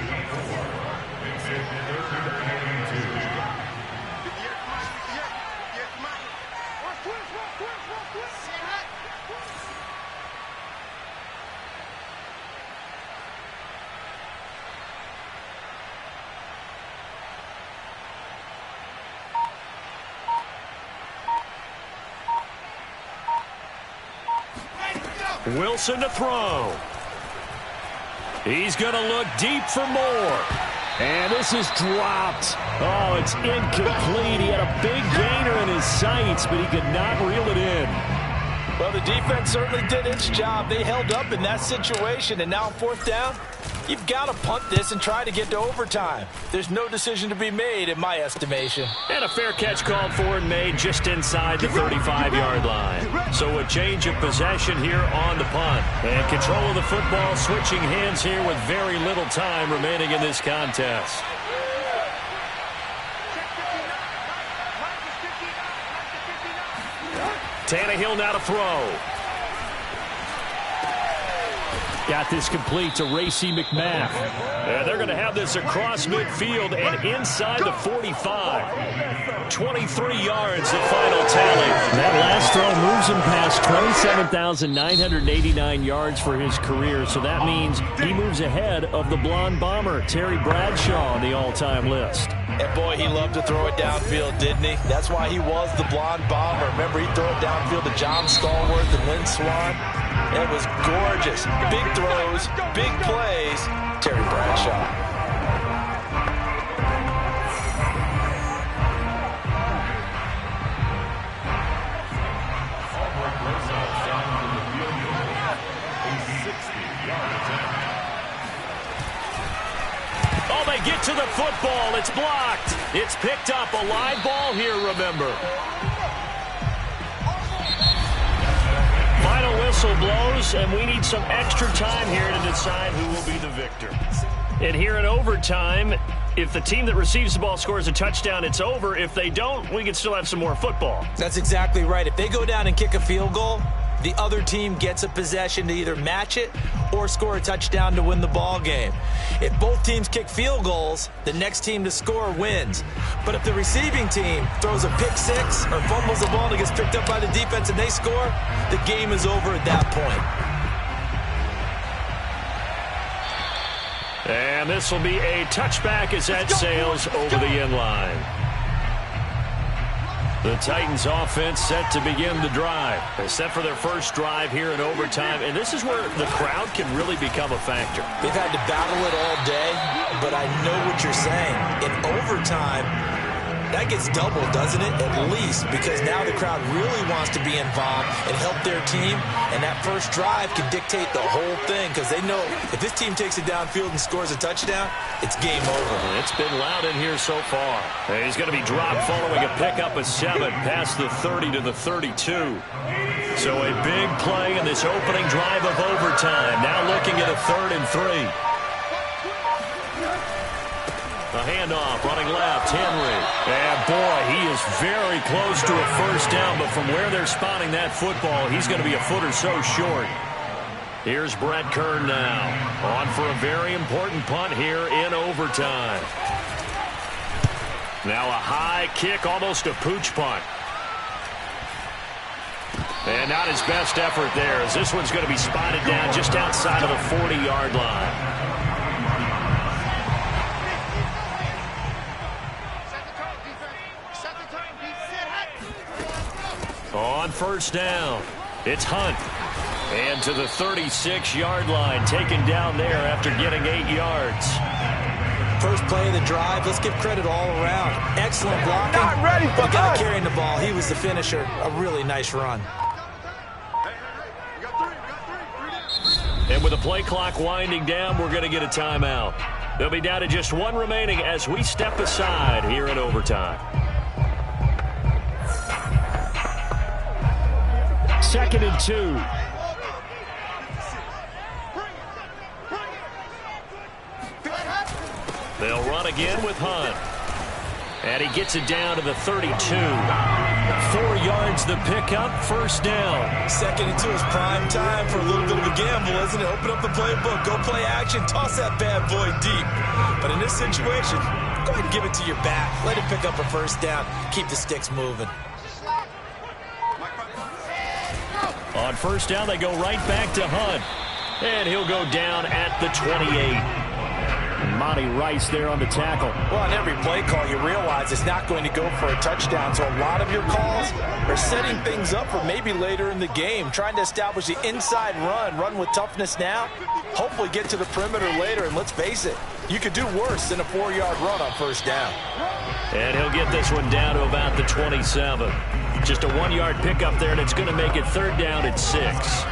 Wilson to throw. He's going to look deep for more. And this is dropped. Oh, it's incomplete. He had a big gainer in his sights, but he could not reel it in.
Well, the defense certainly did its job. They held up in that situation, and now on 4th down, you've got to punt this and try to get to overtime. There's no decision to be made, in my estimation.
And a fair catch called for and made just inside the 35-yard line. So a change of possession here on the punt. And control of the football switching hands here with very little time remaining in this contest. Tannehill now to throw. Got this complete to Racey McMath. And they're going to have this across midfield and inside the 45. 23 yards, the final tally.
That last throw moves him past 27,989 yards for his career. So that means he moves ahead of the blonde bomber, Terry Bradshaw, on the all-time list.
And boy, he loved to throw it downfield, didn't he? That's why he was the blonde bomber. Remember, he'd throw it downfield to John Stallworth and Lynn Swann. It was gorgeous. Big throws, big plays. Terry Bradshaw.
Oh, they get to the football. It's blocked. It's picked up. A live ball here, remember. Final whistle blows, and we need some extra time here to decide who will be the victor. And here in overtime, if the team that receives the ball scores a touchdown, it's over. If they don't, we can still have some more football.
That's exactly right. If they go down and kick a field goal, the other team gets a possession to either match it or score a touchdown to win the ball game. If both teams kick field goals, the next team to score wins. But if the receiving team throws a pick six or fumbles the ball and it gets picked up by the defense and they score, the game is over at that point.
And this will be a touchback as that sails over the end line. The Titans offense set to begin the drive. They're set for their first drive here in overtime, and this is where the crowd can really become a factor.
They've had to battle it all day, but I know what you're saying. In overtime, that gets doubled, doesn't it? At least, because now the crowd really wants to be involved and help their team, and that first drive can dictate the whole thing because they know if this team takes it downfield and scores a touchdown, it's game over.
It's been loud in here so far. He's going to be dropped following a pickup of 7 past the 30 to the 32. So a big play in this opening drive of overtime. Now looking at a 3rd and 3. A handoff running left, Henry. And boy, he is very close to a first down, but from where they're spotting that football, he's going to be a foot or so short. Here's Brett Kern now, on for a very important punt here in overtime. Now a high kick, almost a pooch punt. And not his best effort there, as this one's going to be spotted down just outside of the 40-yard line. On first down, it's Hunt. And to the 36-yard line, taken down there after getting 8 yards.
First play of the drive, let's give credit all around. Excellent blocking.
Not ready for
the guy carrying the ball, he was the finisher. A really nice run.
And with the play clock winding down, we're going to get a timeout. They'll be down to just one remaining as we step aside here in overtime. 2nd and 2. They'll run again with Hunt. And he gets it down to the 32. 4 yards the pickup, first down.
2nd and 2 is prime time for a little bit of a gamble, isn't it? Open up the playbook, go play action, toss that bad boy deep. But in this situation, go ahead and give it to your back. Let him pick up a first down. Keep the sticks moving.
On first down, they go right back to Hunt. And he'll go down at the 28. Monty Rice there on the tackle.
Well, on every play call, you realize it's not going to go for a touchdown. So a lot of your calls are setting things up for maybe later in the game, trying to establish the inside run with toughness now, hopefully get to the perimeter later. And let's face it, you could do worse than a 4-yard run on first down.
And he'll get this one down to about the 27. Just a 1-yard pickup there, and it's going to make it 3rd down at 6.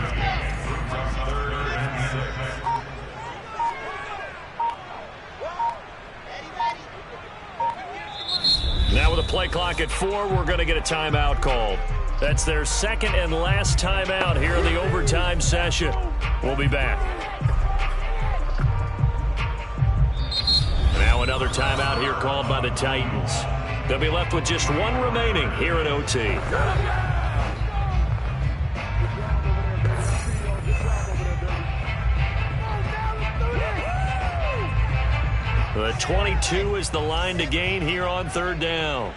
Now with a play clock at 4, we're going to get a timeout called. That's their 2nd and last timeout here in the overtime session. We'll be back. Now another timeout here called by the Titans. They'll be left with just one remaining here in OT. The 22 is the line to gain here on 3rd down.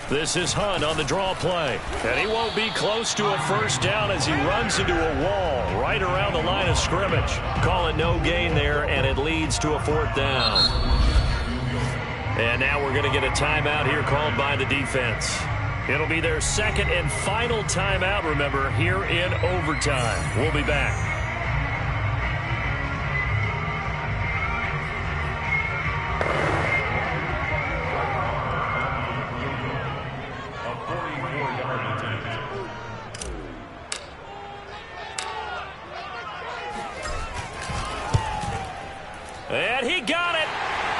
This is Hunt on the draw play. And he won't be close to a first down as he runs into a wall right around the line of scrimmage. Call it no gain there, and it leads to a 4th down. And now we're going to get a timeout here called by the defense. It'll be their 2nd and final timeout, remember, here in overtime. We'll be back. And he got it.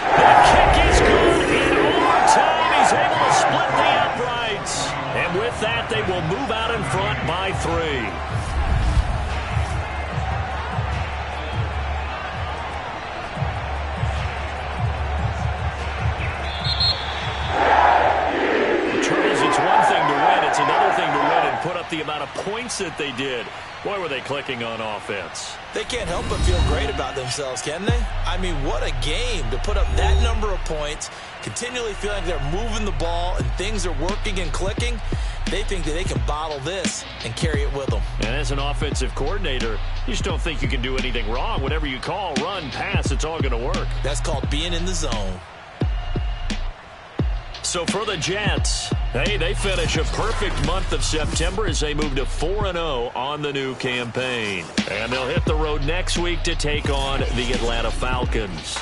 The kick is good in overtime. He's able to split the uprights. And with that, they will move out in front by 3. Charles, it's one thing to win. It's another thing to win and put up the amount of points that they did. Boy, were they clicking on offense.
They can't help but feel great about themselves, can they? I mean, what a game to put up that number of points, continually feeling like they're moving the ball and things are working and clicking. They think that they can bottle this and carry it with them.
And as an offensive coordinator, you just don't think you can do anything wrong. Whatever you call, run, pass, it's all going to work.
That's called being in the zone.
So for the Jets, hey, they finish a perfect month of September as they move to 4-0 on the new campaign. And they'll hit the road next week to take on the Atlanta Falcons.